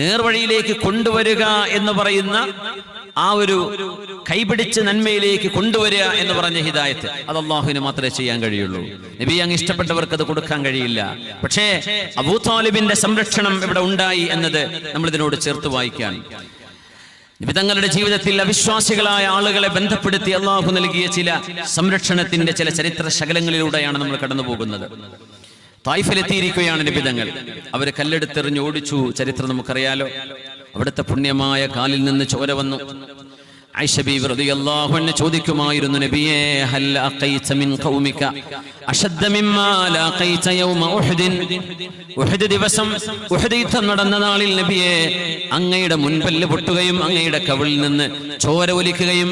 നേർവഴിയിലേക്ക് കൊണ്ടുവരിക എന്ന് പറയുന്ന ആ ഒരു കൈപിടിച്ച് നന്മയിലേക്ക് കൊണ്ടുവരിക എന്ന് പറഞ്ഞ ഹിദായത്ത്, അത് അള്ളാഹുവിന് മാത്രമേ ചെയ്യാൻ കഴിയുള്ളൂ. നബി അങ്ങ് ഇഷ്ടപ്പെട്ടവർക്ക് അത് കൊടുക്കാൻ കഴിയില്ല. പക്ഷേ അബൂ താലിബിന്റെ സംരക്ഷണം ഇവിടെ ഉണ്ടായി എന്നത് നമ്മൾ ഇതിനോട് ചേർത്ത് വായിക്കാൻ. നബി തങ്ങളുടെ ജീവിതത്തിൽ അവിശ്വാസികളായ ആളുകളെ ബന്ധപ്പെടുത്തി അള്ളാഹു നൽകിയ ചില സംരക്ഷണത്തിന്റെ ചില ചരിത്ര ശകലങ്ങളിലൂടെയാണ് നമ്മൾ കടന്നു പോകുന്നത്. തായിഫിലെത്തിയിരിക്കുകയാണ് നബി തങ്ങൾ. അവര് കല്ലെടുത്തെറിഞ്ഞ് ഓടിച്ചു. ചരിത്രം നമുക്കറിയാലോ. അവിടുത്തെ പുണ്യമായ കാലിൽ നിന്ന് ചോര വന്നു. ആയിഷ ബീവി റളിയല്ലാഹു അൻഹ ചോദിക്കുമായിരുന്നു, നബിയേ ഹൽ അഖൈത മിൻ ഖൗമിക അശദ്ദ മിമ്മാ ലഖൈത യൗമ ഉഹദ്. ഉഹദ് ദിവസം, ഉഹദ് യുദ്ധം നടന്ന നാളിൽ നബിയേ അങ്ങയുടെ മുൻപല്ല് പൊട്ടുകയും അങ്ങയുടെ കവിളിൽ നിന്ന് ചോര ഒലിക്കുകയും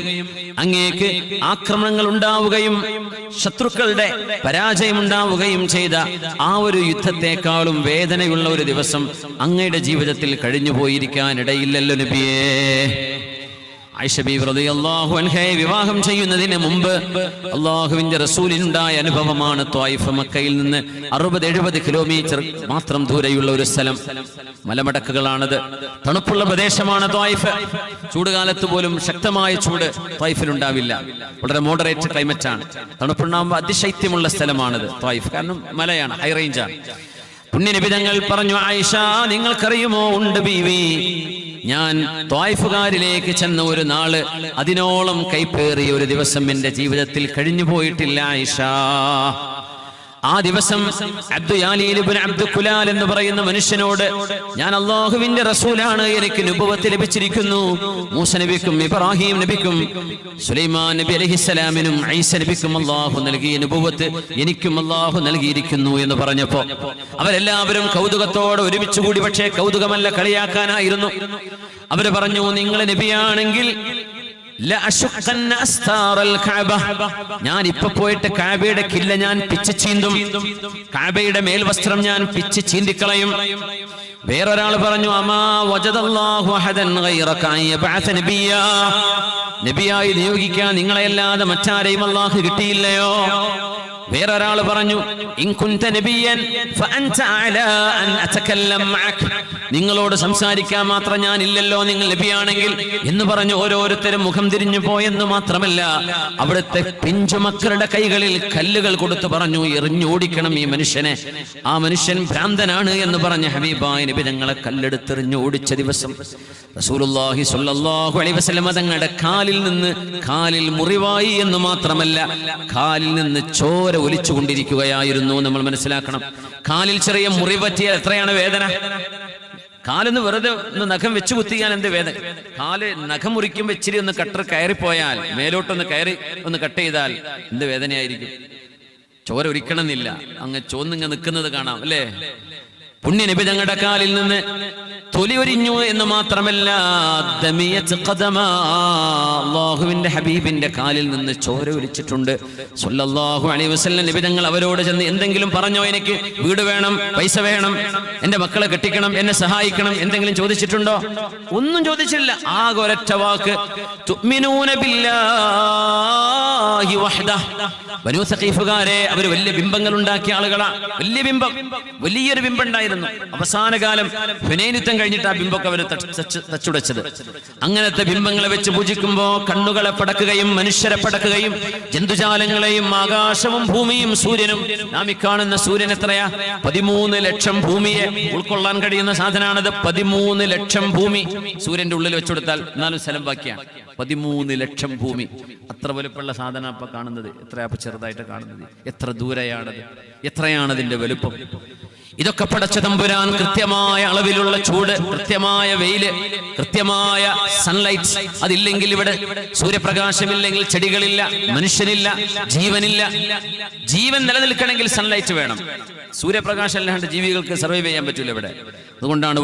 അങ്ങേക്ക് ആക്രമണങ്ങൾ ഉണ്ടാവുകയും ശത്രുക്കളുടെ പരാജയം ഉണ്ടാവുകയും ചെയ്ത ആ ഒരു യുദ്ധത്തെക്കാളും വേദനയുള്ള ഒരു ദിവസം അങ്ങയുടെ ജീവിതത്തിൽ കഴിഞ്ഞു പോയിരിക്കാൻ ഇടയില്ലല്ലോ നബിയേ. ആയിഷ ബീവി റളിയല്ലാഹു അൻഹയെ വിവാഹം ചെയ്യുന്നതിന് മുമ്പ് അള്ളാഹുവിന്റെ റസൂലിനുണ്ടായ അനുഭവമാണ് ത്വായിഫ്. മക്കയിൽ നിന്ന് 60-70 കിലോമീറ്റർ മാത്രം ദൂരെയുള്ള ഒരു സ്ഥലം. മലമടക്കുകളാണത്. തണുപ്പുള്ള പ്രദേശമാണ് ത്വായിഫ്. ചൂടുകാലത്ത് പോലും ശക്തമായ ചൂട് ത്വായിഫിലുണ്ടാവില്ല. വളരെ മോഡറേറ്റ് ക്ലൈമറ്റ് ആണ്. തണുപ്പുണ്ടാകുമ്പോൾ അതിശൈത്യമുള്ള സ്ഥലമാണത് ത്വായിഫ്. കാരണം മലയാണ്, ഹൈ റേഞ്ചാണ്. പുണ്യനബി തങ്ങൾ പറഞ്ഞു, ആയിഷ നിങ്ങൾക്കറിയുമോ, ഉണ്ട് ബീവി, ഞാൻ ത്വായിഫുകാരിലേക്ക് ചെന്ന ഒരു നാള് അതിനോളം കൈപ്പേറിയ ഒരു ദിവസം എന്റെ ജീവിതത്തിൽ കഴിഞ്ഞു പോയിട്ടില്ല ആയിഷ. ആ ദിവസം അബ്ദുൽ എന്ന് പറയുന്ന മനുഷ്യനോട്, ഞാൻ അള്ളാഹുവിന്റെ റസൂലാണ്, എനിക്ക് നുബുവത്ത് ലഭിച്ചിരിക്കുന്നു. മൂസ നബിക്കും ഇബ്രാഹിം നബിക്കും സുലൈമാൻ നബി അലൈഹിസ്സലാമിനും ഈസ നബിക്കും അള്ളാഹു നൽകിയ നുബുവത്ത് എനിക്കും അള്ളാഹു നൽകിയിരിക്കുന്നു എന്ന് പറഞ്ഞപ്പോ അവരെല്ലാവരും കൗതുകത്തോടെ ഒരുമിച്ച് കൂടി. പക്ഷേ കൗതുകമല്ല, കളിയാക്കാനായിരുന്നു. അവര് പറഞ്ഞു, നിങ്ങൾ നബിയാണെങ്കിൽ ഞാൻ ഇപ്പൊ പോയിട്ട് കഅബയുടെ കില്ല ഞാൻ പിച്ച് ചീന്തും, കഅബയുടെ മേൽവസ്ത്രം ഞാൻ പിച്ച് ചീന്തിക്കളയും. വേറൊരാൾ പറഞ്ഞു, അമാ വജദല്ലാഹു അഹദൻ ഗൈറക യബഅസ നബിയാ, നബിയായി നിയോഗിക്കാൻ നിങ്ങളെയല്ലാതെ മറ്റാരെയും അല്ലാഹു കിട്ടിയില്ലയോ? വേറൊരാൾ പറഞ്ഞു, ഇൻ കുൻത നബിയൻ ഫഅൻത അലാ അൻ അതകല്ലം മഅക, നിങ്ങളോട് സംസാരിക്കാൻ മാത്രം ഞാൻ ഇല്ലല്ലോ നിങ്ങൾ നബിയാണെങ്കിൽ എന്ന് പറഞ്ഞു. ഓരോരുത്തരും മുഖം തിരിഞ്ഞു പോയെന്ന് മാത്രമല്ല, അവിടുത്തെ പിഞ്ചുമക്കളുടെ കൈകളിൽ കല്ലുകൾ കൊടുത്തു പറഞ്ഞു, എറിഞ്ഞോടിക്കണം ഈ മനുഷ്യനെ, ആ മനുഷ്യൻ ഭ്രാന്തനാണ് എന്ന് പറഞ്ഞ ഹബീബായ നബി തങ്ങളെ കല്ലെടുത്തെറിഞ്ഞു ഓടിച്ച ദിവസം റസൂലുള്ളാഹി സ്വല്ലല്ലാഹു അലൈഹി വസല്ലം തങ്ങളുടെ കാലിൽ മുറിവായി എന്ന് മാത്രമല്ല, കാലിൽ നിന്ന് ചോര ഒലിച്ചുകൊണ്ടിരിക്കുകയായിരുന്നു. നമ്മൾ മനസ്സിലാക്കണം, കാലിൽ ചെറിയ മുറിവറ്റിയാൽ എത്രയാണ് വേദന. കാലൊന്ന് വെറുതെ ഒന്ന് നഖം വെച്ച് കുത്തിയാൽ എന്ത് വേദന. കാല് നഖം മുറിക്കുമ്പോൾ ഇച്ചിരി ഒന്ന് കട്ടർ കയറിപ്പോയാൽ, മേലോട്ടൊന്ന് കയറി ഒന്ന് കട്ട് ചെയ്താൽ എന്ത് വേദനയായിരിക്കും. ചോര ഒരിക്കണമെന്നില്ല, അങ്ങ് ചോന്നിങ്ങ് നിൽക്കുന്നത് കാണാം അല്ലേ. പുണ്യ നബി തങ്ങളുടെ കാലിൽ നിന്ന് തൊലി ഒരിഞ്ഞു എന്ന് മാത്രമല്ല, അല്ലാഹുവിന്റെ ഹബീബിന്റെ കാലിൽ നിന്ന് ചോര ഒലിച്ചിട്ടുണ്ട് സ്വല്ലല്ലാഹു അലൈഹി വസല്ലം. നബി തങ്ങൾ അവരോട് ചെന്ന് എന്തെങ്കിലും പറഞ്ഞോ? എനിക്ക് വീട് വേണം, പൈസ വേണം, എന്റെ മക്കളെ കെട്ടിക്കണം, എന്നെ സഹായിക്കണം, എന്തെങ്കിലും ചോദിച്ചിട്ടുണ്ടോ? ഒന്നും ചോദിച്ചില്ല. ആകെ ഒരൊറ്റ വാക്ക്, തുഅ്മിനൂന ബില്ലാഹി വഹ്ദഹ. ബനൂ സഖീഫുകാരെ അവർ വലിയ ബിംബങ്ങൾ ഉണ്ടാക്കിയ ആളുകളാ. വലിയൊരു ബിംബം ഉണ്ടായിരുന്നു. അവസാന കാലം ഹുനൈൻ യുദ്ധം കഴിഞ്ഞിട്ട് ആ ബിംബമൊക്കെ അവർ തച്ചുടച്ചത്. അങ്ങനത്തെ ബിംബങ്ങളെ വെച്ച് പൂജിക്കുമ്പോ കണ്ണുകളെ പടക്കുകയും മനുഷ്യരെ പടക്കുകയും ജന്തുജാലങ്ങളെയും ആകാശവും ഭൂമിയും സൂര്യനും, നാം ഈ കാണുന്ന സൂര്യൻ എത്രയാ? 13 ലക്ഷം ഭൂമിയെ ഉൾക്കൊള്ളാൻ കഴിയുന്ന സാധനമാണത്. 13 ലക്ഷം ഭൂമി സൂര്യന്റെ ഉള്ളിൽ വെച്ചുകൊടുത്താൽ എന്നാലും സ്ഥലം ബാക്കിയാണ്. 13 ലക്ഷം ഭൂമി. അത്ര വലുപ്പമുള്ള സാധനം ഇപ്പൊ കാണുന്നത് എത്രയാ ചെറുതായിട്ട് കാണുന്നത്? എത്ര ദൂരെയാണത്, എത്രയാണ് അതിന്റെ വലുപ്പം? ഇതൊക്കെ പടച്ച തമ്പുരാൻ കൃത്യമായ അളവിലുള്ള ചൂട്, കൃത്യമായ വെയില്, കൃത്യമായ സൺലൈറ്റ്, അതില്ലെങ്കിൽ ഇവിടെ സൂര്യപ്രകാശമില്ലെങ്കിൽ ചെടികളില്ല, മനുഷ്യനില്ല, ജീവനില്ല. ജീവൻ നിലനിൽക്കണമെങ്കിൽ സൺലൈറ്റ് വേണം. സൂര്യപ്രകാശം അല്ലാണ്ട് ജീവികൾക്ക് സർവൈവ് ചെയ്യാൻ പറ്റില്ല ഇവിടെ. അതുകൊണ്ടാണ്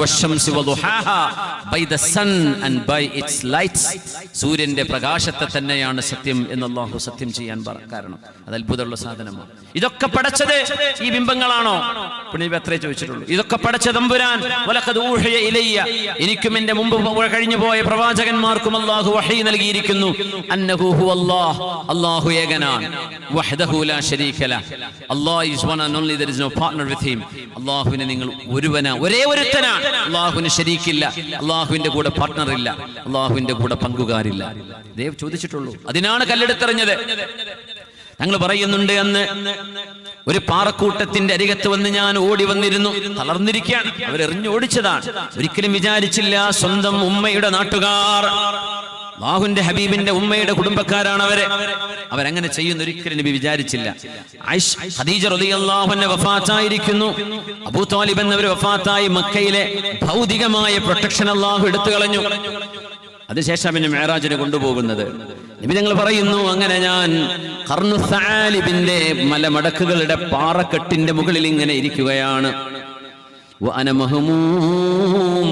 സൂര്യന്റെ പ്രകാശത്തെ തന്നെയാണ് സത്യം എന്ന് അല്ലാഹു സത്യം ചെയ്യാൻ കാരണം. അത് അത്ഭുതമുള്ള സാധനമാണ്. ഇതൊക്കെ പടച്ചത് ഈ ബിംബങ്ങളാണോ? പിന്നെ അത്രേ ചോദിച്ചിട്ടുള്ളൂ. ഇതൊക്കെ പടച്ച തമ്പുരാൻ വലഖദ് ഊഹിയ ഇലയ്യ, എനിക്കും എന്റെ മുമ്പ് കഴിഞ്ഞു പോയ പ്രവാചകന്മാർക്കും അല്ലാഹു വഹീ നൽകിയിരിക്കുന്നു. അന്നഹു ഹുവല്ലാഹ്, അല്ലാഹു ഏകനാണ്. വഹ്ദഹു ലാ ശരീക ലഹ്, അല്ലാഹു is one and only, there is no partner with him. അല്ലാഹുവിനെ നിങ്ങൾ ഒരേ ഒരുത്തനാണ്. അല്ലാഹുവിന് ശരീക്കില്ല, അല്ലാഹുവിന്റെ കൂടെ പാർട്ണർ ഇല്ല, അല്ലാഹുവിന്റെ കൂടെ പങ്കുകാരില്ല. ദൈവം ചോദിച്ചിട്ടുള്ളൂ. അതിനാണ് കല്ലെടുത്തെറിഞ്ഞത്. ഞങ്ങൾ പറയുന്നുണ്ട്, അന്ന് ഒരു പാറക്കൂട്ടത്തിന്റെ അരികത്ത് വന്ന് ഞാൻ ഓടി വന്നിരുന്നു. തളർന്നിരിക്കുകയാണ്, അവരെറിഞ്ഞു ഓടിച്ചതാണ്. ഒരിക്കലും വിചാരിച്ചില്ല സ്വന്തം ഉമ്മയുടെ നാട്ടുകാർ, അല്ലാഹുവിന്റെ ഹബീബിന്റെ ഉമ്മയുടെ കുടുംബക്കാരാണ് അവരങ്ങനെ ചെയ്യുന്ന ഒരിക്കലും നബി വിചാരിച്ചില്ല. ഖദീജ റളിയല്ലാഹു അൻഹ വഫാത്തായിരിക്കുന്നു. അബൂ ത്വാലിബ് എന്നവർ വഫാത്തായി. മക്കയിലെ ഭൗതികമായ പ്രൊട്ടക്ഷൻ അല്ലാഹു എടുത്തു കളഞ്ഞു. അതിനുശേഷം പിന്നെ മിഅ്റാജിന് കൊണ്ടുപോകുന്നത്. നബി ഞങ്ങൾ പറയുന്നു, അങ്ങനെ ഞാൻ ഖർനു സഅലിബിന്റെ മലമടക്കുകളുടെ പാറക്കെട്ടിന്റെ മുകളിൽ ഇങ്ങനെ ഇരിക്കുകയാണ്. വഅന മഹ്മൂം,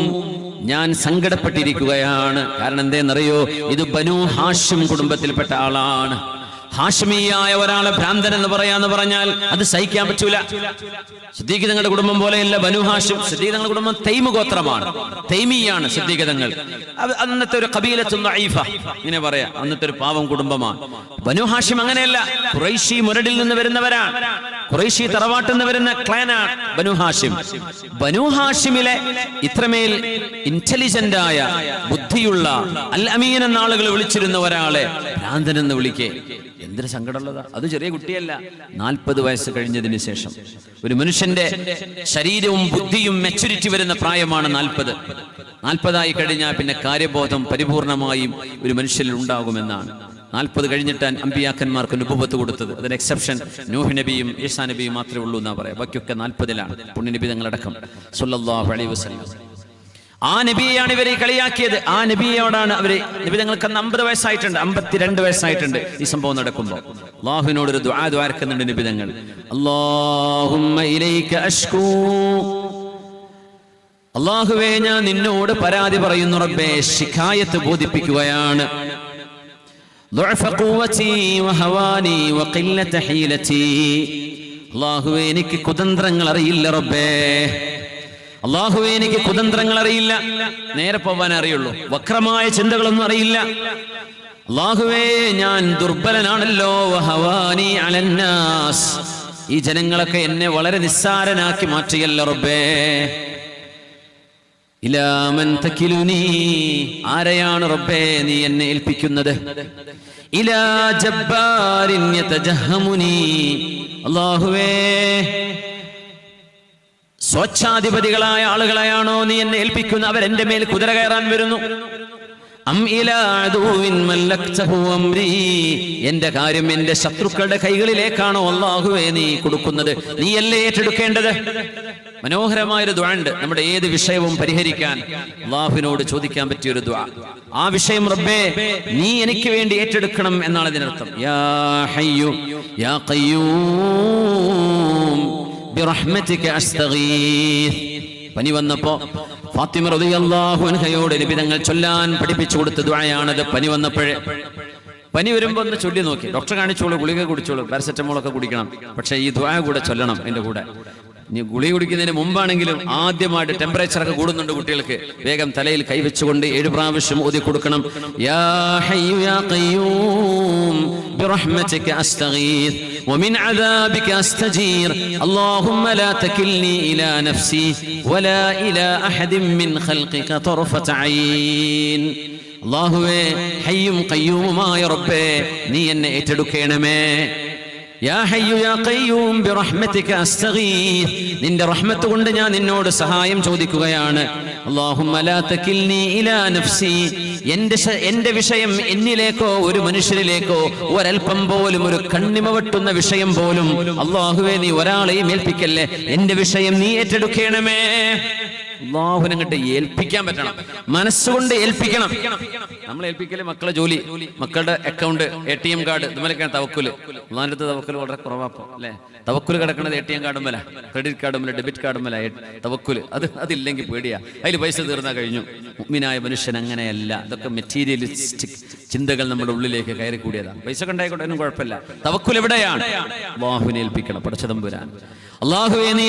ഞാൻ സങ്കടപ്പെട്ടിരിക്കുകയാണ്. കാരണം എന്തേന്നറിയോ, ഇത് ബനൂ ഹാഷിം കുടുംബത്തിൽപ്പെട്ട ആളാണ്. ഹാഷിമിയായ ഒരാളെ ഭ്രാന്തൻ എന്ന് പറഞ്ഞാൽ അത് സഹിക്കാൻ പറ്റൂല. സിദ്ദീഖ് തങ്ങളുടെ കുടുംബം പോലെയല്ല ബനൂ ഹാഷിം. സിദ്ദീഖ് തങ്ങളുടെ കുടുംബം തൈമ് ഗോത്രമാണ്, തൈമിയാണ് സിദ്ദീഖ് തങ്ങൾ. അന്നത്തെ ഒരു ഖബീലത്തുൽ ദഈഫ, ഇങ്ങനെ പറയാ, അന്നത്തെ ഒരു പാവം കുടുംബമാണ്. ബനൂ ഹാഷിം അങ്ങനെയല്ല, ഖുറൈശി മുരടിൽ നിന്ന് വരുന്നവരാണ്. ഖുറൈശി തറവാട്ടിൽ നിന്ന് വരുന്ന ക്ലാനാണ് ബനൂ ഹാഷിം. ബനൂ ഹാഷിമിലെ ഇത്രമേൽ ഇന്റലിജന്റ് ആയ, ബുദ്ധിയുള്ള, അൽ അമീൻ എന്ന ആളുകൾ വിളിച്ചിരുന്ന ഒരാളെ ഭ്രാന്തൻ എന്ന് വിളിക്കേ എന്തൊരു സങ്കടമുള്ളതാ. അത് ചെറിയ കുട്ടിയല്ല. 40 വയസ്സ് കഴിഞ്ഞതിന് ശേഷം ഒരു മനുഷ്യന്റെ ശരീരവും ബുദ്ധിയും മെച്യൂരിറ്റി വരുന്ന പ്രായമാണ് 40. 40 കഴിഞ്ഞാൽ പിന്നെ കാര്യബോധം പരിപൂർണമായും ഒരു മനുഷ്യനിൽ ഉണ്ടാകുമെന്നാണ്. 40 കഴിഞ്ഞിട്ട് അമ്പിയാക്കന്മാർക്ക് നുബുവത്ത് കൊടുത്തത്. അതിന് എക്സെപ്ഷൻ നൂഹ് നബിയും ഈസാ നബിയും മാത്രമേ ഉള്ളൂ എന്നാ പറയാം. ബാക്കിയൊക്കെ 40-ലാണ്. പുണ്യനബി തങ്ങളടക്കം സ്വല്ലല്ലാഹു അലൈഹി വസല്ലം. ആ നബിയെയാണ് ഇവരെ കളിയാക്കിയത്. ആ നബിയോടാണ് അവര്, നബി തങ്ങൾക്ക് 50 വയസ്സായിട്ടുണ്ട്, 52 വയസ്സായിട്ടുണ്ട് ഈ സംഭവം നടക്കുമ്പോൾ. അല്ലാഹുവിനോട് ഒരു ദുആ ദ്വാരക്കുന്നുണ്ട് നബി തങ്ങൾ. അല്ലാഹുമ്മ ഇലൈക അഷ്കൂ, അല്ലാഹുവേ ഞാൻ നിന്നോട് പരാതി പറയുന്നു റബ്ബേ, ശികായത്ത് ബോധിപ്പിക്കുകയാണ്. ضعف قوتي وهواني وقلة حيلتي, അല്ലാഹുവേ എനിക്ക് കുതന്ത്രങ്ങൾ അറിയില്ല റബ്ബേ, അല്ലാഹുവേ എനിക്ക് കുതന്ത്രങ്ങൾ അറിയില്ല, നേരെ പോവാൻ അറിയുള്ളൂ, വക്രമായ ചിന്തകളൊന്നും അറിയില്ല. അല്ലാഹുവേ ഞാൻ ദുർബലനാണല്ലോ. വഹവാനി അലന്നാസ്, ഈ ജനങ്ങളൊക്കെ എന്നെ വളരെ നിസ്സാരനാക്കി മാറ്റിയല്ലോ റബ്ബേ. ഇലാ മൻ തകിലുനി, ആരെയാണ് റബ്ബേ നീ എന്നെ ഏൽപ്പിക്കുന്നത്? ഇലാ ജബ്ബാരിൻ യതജഹമുനി, അല്ലാഹുവേ സ്വച്ഛാധിപതികളായ ആളുകളെയാണോ നീ എന്നെ ഏൽപ്പിക്കുന്നത്? അവരെന്റെ മേൽ കുതിര കയറാൻ വരുന്നു. അം ഇലാ അദുവിൻ മല്ലക്തഹു അംരി, എന്റെ കാര്യം എന്റെ ശത്രുക്കളുടെ കൈകളിലേക്കാണോ അല്ലാഹുവേ നീ കൊടുക്കുന്നത്? നീയല്ലേ ഏറ്റെടുക്കേണ്ടത്? മനോഹരമായൊരു ദുആ ഉണ്ട് നമ്മുടെ ഏത് വിഷയവും പരിഹരിക്കാൻ അല്ലാഹുവിനോട് ചോദിക്കാൻ പറ്റിയൊരു ദുആ. ആ വിഷയം റബ്ബേ നീ എനിക്ക് വേണ്ടി ഏറ്റെടുക്കണം എന്നാണ് ഇതിനർത്ഥം. യാ ഹയ്യു യാ ഖയ്യൂം ബിറഹ്മതിക അസ്തഗീസ്. പനി വന്നപ്പോ ഫാത്തിമ റളിയല്ലാഹു അൻഹയോട് നബി തങ്ങൾ ചൊല്ലാൻ പഠിപ്പിച്ചു കൊടുത്ത ദുആയാണത്. പനി വന്നപ്പോഴേ, പനി വരുമ്പോ ഒന്ന് ചൊല്ലി നോക്കി. ഡോക്ടറെ കാണിച്ചോളൂ, ഗുളിക കുടിച്ചോളൂ, പാരസെറ്റമോളൊക്കെ കുടിക്കണം, പക്ഷെ ഈ ദുആ കൂടെ ചൊല്ലണം അതിന്റെ കൂടെ. ഇനി ഗുളിക കുടിക്കുന്നതിന് മുമ്പാണെങ്കിലും ആദ്യമായിട്ട് ടെമ്പറേച്ചറൊക്കെ കൂടുന്നുണ്ട് കുട്ടികൾക്ക്, വേഗം തലയിൽ കൈവച്ചുകൊണ്ട് 7 പ്രാവശ്യം ഓതി കൊടുക്കണം. യാ ഹയ്യു യാ ഖയ്യൂം ബിറഹ്മതിക അസ്തഗീസ് വമിൻ അദാബിക അസ്തജീർ അല്ലാഹുമ്മ ലാ തകിൽനി ഇലാ നഫ്സി വലാ ഇലാ അഹദിൻ മിൻ ഖൽഖിക തർഫത ഐൻ. അല്ലാഹുവേ ഹയ്യും ഖയ്യൂമുമായ റബ്ബേ നീ എന്നെ ഏറ്റെടുക്കണമേ. യാ ഹയ്യു യാ ഖയ്യൂം ബിറഹ്മതിക അസ്തഗീസ്, നിന്റെ റഹ്മത്ത് കൊണ്ട് ഞാൻ നിന്നോട് സഹായം ചോദിക്കുകയാണ്. അല്ലാഹുമ്മ ലാ തകിൽനി ഇലാ നഫ്സി, എന്റെ വിഷയം എന്നിലേക്കോ ഒരു മനുഷ്യനിലേക്കോ ഒരൽപ്പം പോലും, ഒരു കണ്ണിമ വെട്ടുന്ന വിഷയം പോലും അല്ലാഹുവേ നീ ഒരാളെയും ഏൽപ്പിക്കല്ലേ. എന്റെ വിഷയം നീ ഏറ്റെടുക്കണമേ. അല്ലാഹുവിനെ അങ്ങോട്ട് ഏൽപ്പിക്കാൻ പറ്റണം, മനസ്സുകൊണ്ട് ഏൽപ്പിക്കണം. നമ്മൾ ഏൽപ്പിക്കല് മക്കളെ ജോലി, മക്കളുടെ അക്കൗണ്ട്, ATM കാർഡ്, ഇതുമലൊക്കെയാണ് തവക്കുല്. അള്ളാഹിന്റെ അടുത്ത് തവക്കുല് വളരെ കുറവാപ്പോ അല്ലെ. തവക്കുല് കിടക്കുന്നത് ATM കാർഡും മേല, ക്രെഡിറ്റ് കാർഡും മേല, ഡെബിറ്റ് കാർഡും മേല തവക്കുല്. അതില്ലെങ്കിൽ പേടിയാ, അതിൽ പൈസ തീർന്നാ കഴിഞ്ഞു. മുഅ്മിനായ മനുഷ്യൻ അങ്ങനെയല്ല. ഇതൊക്കെ മെറ്റീരിയലിസ്റ്റിക് ചിന്തകൾ നമ്മുടെ ഉള്ളിലേക്ക് കയറി കൂടിയതാണ്. പൈസ കണ്ടായിക്കോട്ടെ, ഒന്നും കുഴപ്പമില്ല. തവക്കുൽ എവിടെയാണ്? അല്ലാഹുവിനെ ഏൽപ്പിക്കണം, പടച്ചതമ്പുരാൻ. അല്ലാഹുവേ നീ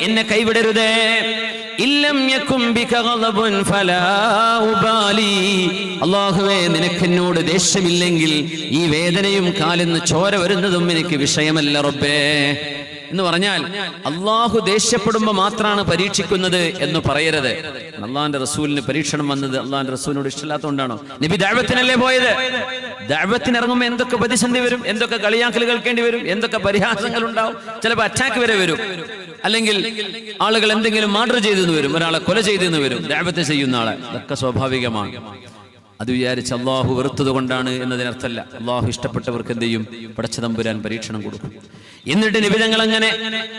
എന്നെ കൈവിടരുതേ. ഇല്ലം യകും ബിക ഗളബുൻ ഫലാ ഉബാലി. അല്ലാഹുവേ നിനക്കെന്നോട് ദേഷ്യമില്ലെങ്കിൽ ഈ വേദനയും കാലിന്ന് ചോര വരുന്നതും എനിക്ക് വിഷയമല്ല റബ്ബേ എന്ന് പറഞ്ഞാൽ അള്ളാഹു ദേഷ്യപ്പെടുമ്പോൾ മാത്രമാണ് പരീക്ഷിക്കുന്നത് എന്ന് പറയരുത്. അള്ളാഹിന്റെ റസൂലിന് പരീക്ഷണം വന്നത് അള്ളാഹിന്റെ റസൂലിനോട് ഇഷ്ടമില്ലാത്തതുകൊണ്ടാണോ? നബി ദഅവത്തിനല്ലേ പോയത്? ദഅവത്തിന് ഇറങ്ങുമ്പോൾ എന്തൊക്കെ പ്രതിസന്ധി വരും, എന്തൊക്കെ കളിയാക്കൽ കേൾക്കേണ്ടി വരും, എന്തൊക്കെ പരിഹാസങ്ങൾ ഉണ്ടാവും, ചിലപ്പോൾ അറ്റാക്ക് വരെ വരും, അല്ലെങ്കിൽ ആളുകൾ എന്തെങ്കിലും മർഡർ ചെയ്തെന്ന് വരും, ഒരാളെ കൊല ചെയ്തെന്ന് വരും. ദഅവത്ത് ചെയ്യുന്ന ആളെ ഇതൊക്കെ സ്വാഭാവികമാണ്. അത് വിചാരിച്ച് അള്ളാഹു വെറുത്തത് കൊണ്ടാണ് എന്നതിനർത്ഥമല്ല. അള്ളാഹു ഇഷ്ടപ്പെട്ടവർക്ക് എന്ത് ചെയ്യും? പടച്ച തമ്പുരാൻ പരീക്ഷണം കൊടുക്കും. എന്നിട്ട് നബി തങ്ങൾ അങ്ങനെ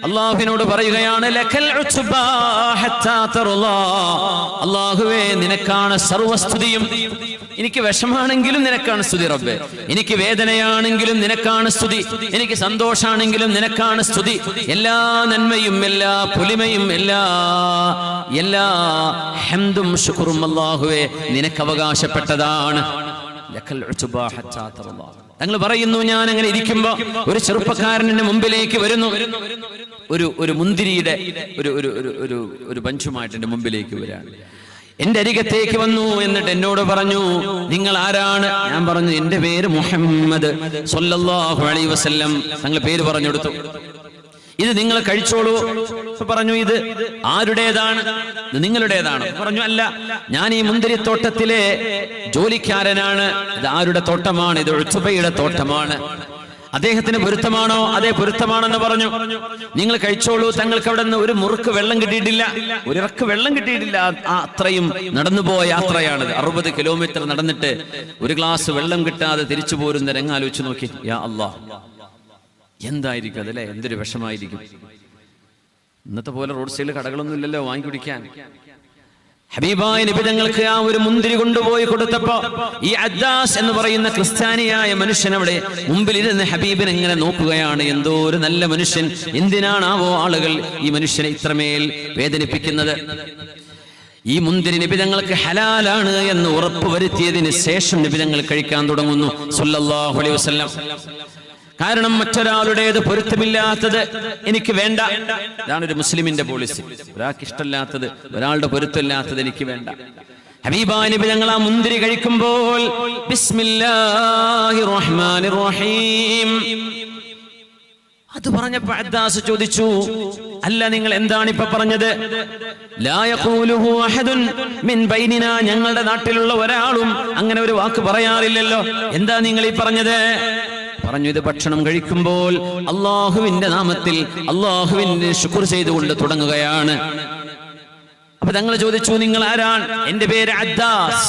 അള്ളാഹുവിനോട് പറയുകയാണ്, ലക്കൽ ഉത്ബാ ഹത്താ തർളാ. അള്ളാഹുവേ നിനക്കാണ് സർവസ്തുതിയും. എനിക്ക് വിഷമാണെങ്കിലും നിനക്കാണ് സ്തുതി റബ്ബേ, എനിക്ക് വേദനയാണെങ്കിലും നിനക്കാണ് സ്തുതി, എനിക്ക് സന്തോഷാണെങ്കിലും നിനക്കാണ് സ്തുതി. എല്ലാ നന്മയും എല്ലാ പൊലിമയും എല്ലാ ഹംദും ശുക്റും അല്ലാഹുവേ നിനക്ക് അവകാശപ്പെട്ടതാണ്. തങ്ങൾ പറയുന്നു, ഞാൻ അങ്ങനെ ഇരിക്കുമ്പോ ഒരു ചെറുപ്പക്കാരൻ എന്റെ മുമ്പിലേക്ക് വരുന്നു. ഒരു മുന്തിരിയുടെ ഒരു ബഞ്ചുമായിട്ട് എന്റെ മുമ്പിലേക്ക് വരാണ്. എന്റെ അരികത്തേക്ക് വന്നു. എന്നിട്ട് എന്നോട് പറഞ്ഞു, നിങ്ങൾ ആരാണ്? ഞാൻ പറഞ്ഞു, എന്റെ പേര് മുഹമ്മദ് സ്വല്ലല്ലാഹു അലൈഹി വസല്ലം. തങ്ങൾ പേര് പറഞ്ഞെടുത്തു. ഇത് നിങ്ങൾ കഴിച്ചോളൂ. പറഞ്ഞു, ഇത് ആരുടേതാണ്? ഇത് നിങ്ങളുടേതാണ്? പറഞ്ഞു, അല്ല, ഞാൻ ഈ മുന്തിരിത്തോട്ടത്തിലെ ജോലിക്കാരനാണ്. ഇത് ആരുടെ തോട്ടമാണ്? ഇത് ഉത്ബയുടെ തോട്ടമാണ്. അദ്ദേഹത്തിന് പൊരുത്തമാണോ? അതേ, പൊരുത്തമാണെന്ന് പറഞ്ഞു. നിങ്ങൾ കഴിച്ചോളൂ. തങ്ങൾക്ക് അവിടെ നിന്ന് ഒരു മുറുക്ക് വെള്ളം കിട്ടിയിട്ടില്ല, ഒരിറക്ക് വെള്ളം കിട്ടിയിട്ടില്ല. അത്രയും നടന്നുപോയ യാത്രയാണിത്. 60 കിലോമീറ്റർ നടന്നിട്ട് ഒരു ഗ്ലാസ് വെള്ളം കിട്ടാതെ തിരിച്ചു പോരുന്ന രംഗാലോചിച്ച് നോക്കി. യാ അല്ലാഹ്, എന്തായിരിക്കും അതല്ലേ? എന്തൊരു വിഷമായിരിക്കും. ഇന്നത്തെ പോലെ റോഡ് സൈഡിൽ കടകളൊന്നും ഇല്ലല്ലോ വാങ്ങി കുടിക്കാൻ. ഹബീബായ നബി തങ്ങൾക്ക് ആ ഒരു മുന്തിരി കൊണ്ടുപോയി കൊടുത്തപ്പോ ഈ അദ്ദാസ് എന്ന് പറയുന്ന ക്രിസ്ത്യാനിയായ മനുഷ്യൻ അവിടെ മുമ്പിൽ ഇരുന്ന് ഹബീബിനെ ഇങ്ങനെ നോക്കുകയാണ്. എന്തോ ഒരു നല്ല മനുഷ്യൻ, എന്തിനാണാവോ ആളുകൾ ഈ മനുഷ്യനെ ഇത്രമേൽ വേദനിപ്പിക്കുന്നത്? ഈ മുന്തിരി നബി തങ്ങൾക്ക് ഹലാലാണ് എന്ന് ഉറപ്പ് വരുത്തിയതിന് ശേഷം നബി തങ്ങൾ കഴിക്കാൻ തുടങ്ങുന്നു സല്ലല്ലാഹു അലൈഹി വസല്ലം. കാരണം മറ്റൊരാളുടേത് പൊരുത്തമില്ലാത്തത് എനിക്ക് വേണ്ട. ഇതാണ് ഒരു മുസ്ലിമിന്റെ പോളിസി. ഒരാൾക്ക് ഇഷ്ടമില്ലാത്തത്, ഒരാളുടെ പൊരുത്തമില്ലാത്തത് എനിക്ക് വേണ്ട. ഹബീബായ നബി തങ്ങൾ ആ മുന്തിരി കഴിക്കുമ്പോൾ ബിസ്മില്ലാഹിർ റഹ്മാനിർ റഹീം അത് പറഞ്ഞപ്പോൾ അദ്ദാസ് ചോദിച്ചു, അല്ല, നിങ്ങൾ എന്താണ് ഇപ്പൊ പറഞ്ഞത്? ലാ യഖൂലുഹു അഹദുൻ മിൻ ബൈനിനാ, ഞങ്ങളുടെ നാട്ടിലുള്ള ഒരാളും അങ്ങനെ ഒരു വാക്ക് പറയാറില്ലല്ലോ. എന്താ നിങ്ങൾ ഈ പറഞ്ഞത്? പറഞ്ഞു, ഇത് ഭക്ഷണം കഴിക്കുമ്പോൾ അള്ളാഹുവിന്റെ നാമത്തിൽ അള്ളാഹുവിന് ശുക്ർ ചെയ്തുകൊണ്ട് തുടങ്ങുകയാണ്. അപ്പൊ തങ്ങൾ ചോദിച്ചു, നിങ്ങൾ ആരാണ്? എന്റെ പേര് അദ്ദാസ്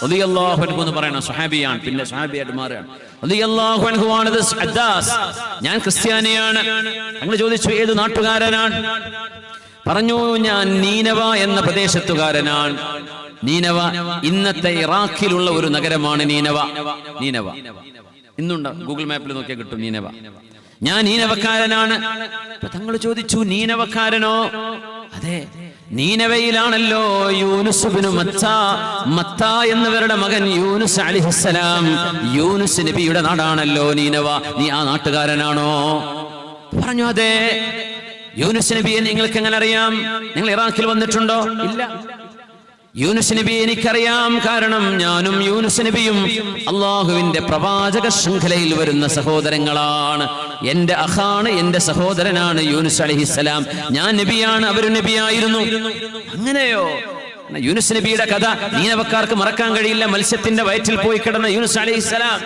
റളിയല്ലാഹു അൻഹു എന്ന് പറയുന്ന സ്വഹാബിയാണ്. പിന്നെ സ്വഹാബിയായിട്ട് മാറുകയാണ്. റളിയല്ലാഹു അൻഹു ആണ് അദ്ദാസ്. ഞാൻ ക്രിസ്ത്യാനിയാണ്. തങ്ങൾ ചോദിച്ചു, ഏത് നാട്ടുകാരനാണ്? പറഞ്ഞു, ഞാൻ നീനവ എന്ന പ്രദേശത്തുകാരനാണ്. നീനവ ഇന്നത്തെ ഇറാഖിലുള്ള ഒരു നഗരമാണ്. നീനവ ഇന്നുണ്ട്, ഗൂഗിൾ മാപ്പിൽ നോക്കിയാൽ കിട്ടും നീനവ. ഞാൻ നീനവക്കാരനാണ്. തങ്ങൾ ചോദിച്ചു, നീനവക്കാരനോ? അതെ, നീനവയിലാണല്ലോ യൂനുസ് ഇബ്നു മത്താ എന്നവരുടെ മകൻ യൂനുസ് അലൈഹിസ്സലാം. യൂനുസ് നബിയുടെ നാടാണല്ലോ നീനവ. നീ ആ നാട്ടുകാരനാണോ? പറഞ്ഞു, അതെ. യൂനുസ് നബിയെ നിങ്ങൾക്ക് എങ്ങനെ അറിയാം? നിങ്ങൾ ഇറാഖിൽ വന്നിട്ടുണ്ടോ? ഇല്ല. യൂനുസ് നബിയെ എനിക്കറിയാം, കാരണം ഞാനും യൂനുസ് നബിയും അള്ളാഹുവിന്റെ പ്രവാചക ശൃംഖലയിൽ വരുന്ന സഹോദരങ്ങളാണ്. എന്റെ അഖാണ്, എന്റെ സഹോദരനാണ് യൂനുസ് അലൈഹിസ്സലാം. ഞാൻ നബിയാണ്, അവരും നബിയായിരുന്നു. അങ്ങനെയോ? യൂനുസ് നബിയുടെ കഥ നീനവക്കാർക്ക് മറക്കാൻ കഴിയില്ല. മത്സ്യത്തിന്റെ വയറ്റിൽ പോയി കിടന്ന യൂനുസ് അലൈഹിസ്സലാം.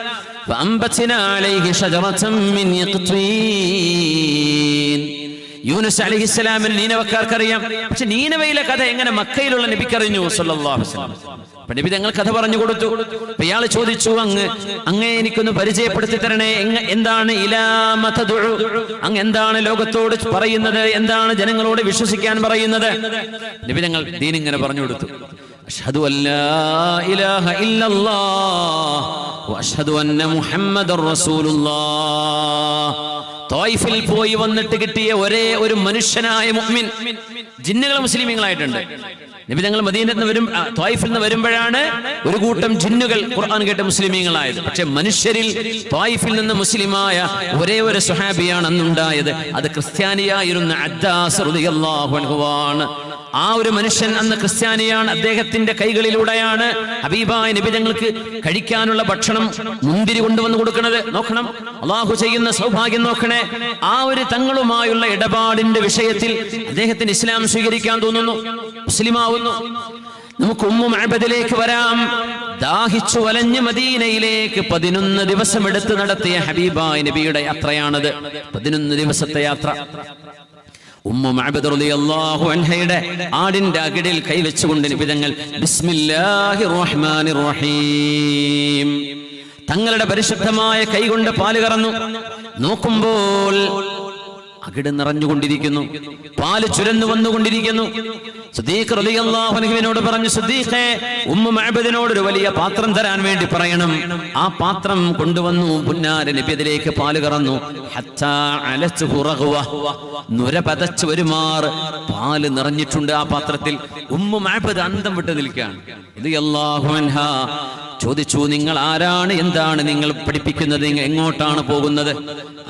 യൂനുസ് അലൈഹിസ്സലാമിന് നീനവക്കാർക്കറിയാം. പക്ഷെ നീനവയിലെ കഥ എങ്ങനെ മക്കയിലുള്ള നബിക്കറിഞ്ഞു സല്ലല്ലാഹു അലൈഹി വസല്ലം? അപ്പൊ നബി തങ്ങൾ കഥ പറഞ്ഞു കൊടുത്തു. അപ്പൊ ഇയാൾ ചോദിച്ചു, അങ്ങേ എനിക്കൊന്ന് പരിചയപ്പെടുത്തി തരണേ. എന്താണ് ഇലാമ തദ്ഉ? അങ്ങ് എന്താണ് ലോകത്തോട് പറയുന്നത്? എന്താണ് ജനങ്ങളോട് വിശ്വസിക്കാൻ പറയുന്നത്? നബി തങ്ങൾ ദീൻ ഇങ്ങനെ പറഞ്ഞു കൊടുത്തു. അഷ്ഹദു അല്ലാ ഇലാഹ ഇല്ലല്ലാഹ് വഅഷ്ഹദു അന്ന മുഹമ്മദർ റസൂലുള്ളാഹ്. ത്വായിഫിൽ പോയി വന്നിട്ട് കിട്ടിയ ഒരേ ഒരു മനുഷ്യനായ മുഅ്മിൻ. ജിന്നുകൾ മുസ്ലിമീങ്ങളായിട്ടുണ്ട്. നബി തങ്ങൾ മദീനയിൽ നിന്ന് ത്വായിഫിൽ നിന്ന് വരുമ്പോഴാണ് ഒരു കൂട്ടം ജിന്നുകൾ ഖുർആൻ കേട്ട മുസ്ലിമീങ്ങളായത്. പക്ഷെ മനുഷ്യരിൽ ത്വായിഫിൽ നിന്ന് മുസ്ലിമായ ഒരേ ഒരു സ്വഹാബിയാണ് അന്നുണ്ടായത്. അത് ക്രിസ്ത്യാനിയായിരുന്ന അദ്ദാസ് റളിയല്ലാഹു അൻഹുവാണ്. ആ ഒരു മനുഷ്യൻ അന്ന് ക്രിസ്ത്യാനിയാണ്. അദ്ദേഹത്തിന്റെ കൈകളിലൂടെയാണ് ഹബീബായ നബി തങ്ങൾക്ക് കഴിക്കാനുള്ള ഭക്ഷണം മുന്തിരി കൊണ്ടുവന്ന് കൊടുക്കുന്നത്. നോക്കണം, അള്ളാഹു ചെയ്യുന്ന സൗഭാഗ്യം നോക്കണേ. ആ ഒരു തങ്ങളുമായുള്ള ഇടപാടിന്റെ വിഷയത്തിൽ അദ്ദേഹത്തിന് ഇസ്ലാം സ്വീകരിക്കാൻ തോന്നുന്നു, മുസ്ലിമാവുന്നു. നമുക്ക് ഉമ്മു മഅബദിലേക്ക് വരാം. ദാഹിച്ചു വലഞ്ഞ് മദീനയിലേക്ക് 11 ദിവസം എടുത്ത് നടത്തിയ ഹബീബായ നബിയുടെ യാത്രയാണത്. 11 ദിവസത്തെ യാത്ര. ഉമ്മു മഅബദ് റളിയല്ലാഹു അൻഹയുടെ ആടിന്റെ അകിടിൽ കൈവച്ചുകൊണ്ട് നബി തങ്ങൾ ബിസ്മില്ലാഹിർ റഹ്മാനിർ റഹീം തങ്ങളുടെ പരിശുദ്ധമായ കൈകൊണ്ട് പാല് കറന്നു. നോക്കുമ്പോൾ അകിട് നിറഞ്ഞുകൊണ്ടിരിക്കുന്നു, പാല് ചുരന്നു വന്നുകൊണ്ടിരിക്കുന്നു. സിദ്ദീഖ് റളിയല്ലാഹു അൻഹുവിനോട് പറഞ്ഞു, സിദ്ദീഖേ, ഉമ്മു മഅബദിനോട് ഒരു വലിയ പാത്രം തരാൻ വേണ്ടി പറയണം. ആ പാത്രം കൊണ്ടുവന്നു. പുന്നാര നബി അതിലേക്ക് പാല് കറന്നു. ഹത്താ അലസ്ഹു റഗ്വ, നുര പതച്ചു വരുമാർ പാല് നിറഞ്ഞിട്ടുണ്ട് ആ പാത്രത്തിൽ. ഉമ്മു മഅബദ് അന്തം വിട്ട് നിൽക്കുകയാണ്. റളിയല്ലാഹു അൻഹാ ചോദിച്ചു, നിങ്ങൾ ആരാണ്, എന്താണ് നിങ്ങൾ പഠിപ്പിക്കുന്നത്, നിങ്ങൾ എങ്ങോട്ടാണ് പോകുന്നത്?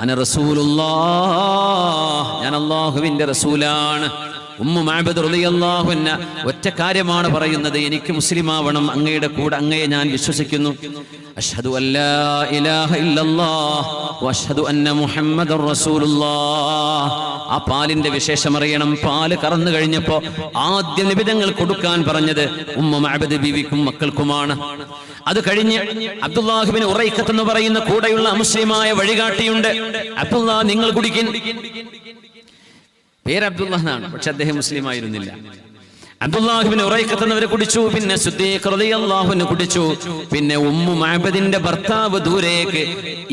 അന റസൂലുള്ളാഹ്, ഞാൻ അല്ലാഹുവിന്റെ റസൂലാണ്. ഉമ്മു മഅബദ് റളിയല്ലാഹു അൻഹ ഒറ്റ കാര്യമാണ് പറയുന്നത്, എനിക്ക് മുസ്ലിമാവണം, അങ്ങയുടെ കൂടെ അങ്ങയെ ഞാൻ വിശ്വസിക്കുന്നു. അഷ്ഹദു അല്ലാ ഇലാഹ ഇല്ലല്ലാഹ് വഅഷ്ഹദു അന്ന മുഹമ്മദർ റസൂലുള്ളാഹ്. ആ പാലിന്റെ വിശേഷം അറിയണം. പാല് കറന്നു കഴിഞ്ഞപ്പോ ആദ്യം നബി തങ്ങൾ കൊടുക്കാൻ പറഞ്ഞത് ഉമ്മു മഅബദ് ബീവിക്കും മക്കൾക്കുമാണ്. അത് കഴിഞ്ഞ് അബ്ദുല്ലാഹ് ഇബ്നു ഉറൈഖത്ത് എന്ന് പറയുന്ന കൂടെയുള്ള മുസ്ലിമായ വഴികാട്ടിയുണ്ട്. അബ്ദുല്ലാഹ്, നിങ്ങൾ കുടിക്കിൻ. പേര് അബ്ദുല്ലാഹ് എന്നാണ്, പക്ഷെ അദ്ദേഹം മുസ്ലിം ആയിരുന്നില്ല. അബ്ദുല്ലാഹ് ഇബ്നു ഉറൈഖത്ത് എന്നവരെ കുടിച്ചു. പിന്നെ സിദ്ദീഖ് റളിയല്ലാഹു അൻഹു കുടിച്ചു. പിന്നെ ഉമ്മു മഅബദിന്റെ ഭർത്താവ് ദൂരേക്ക്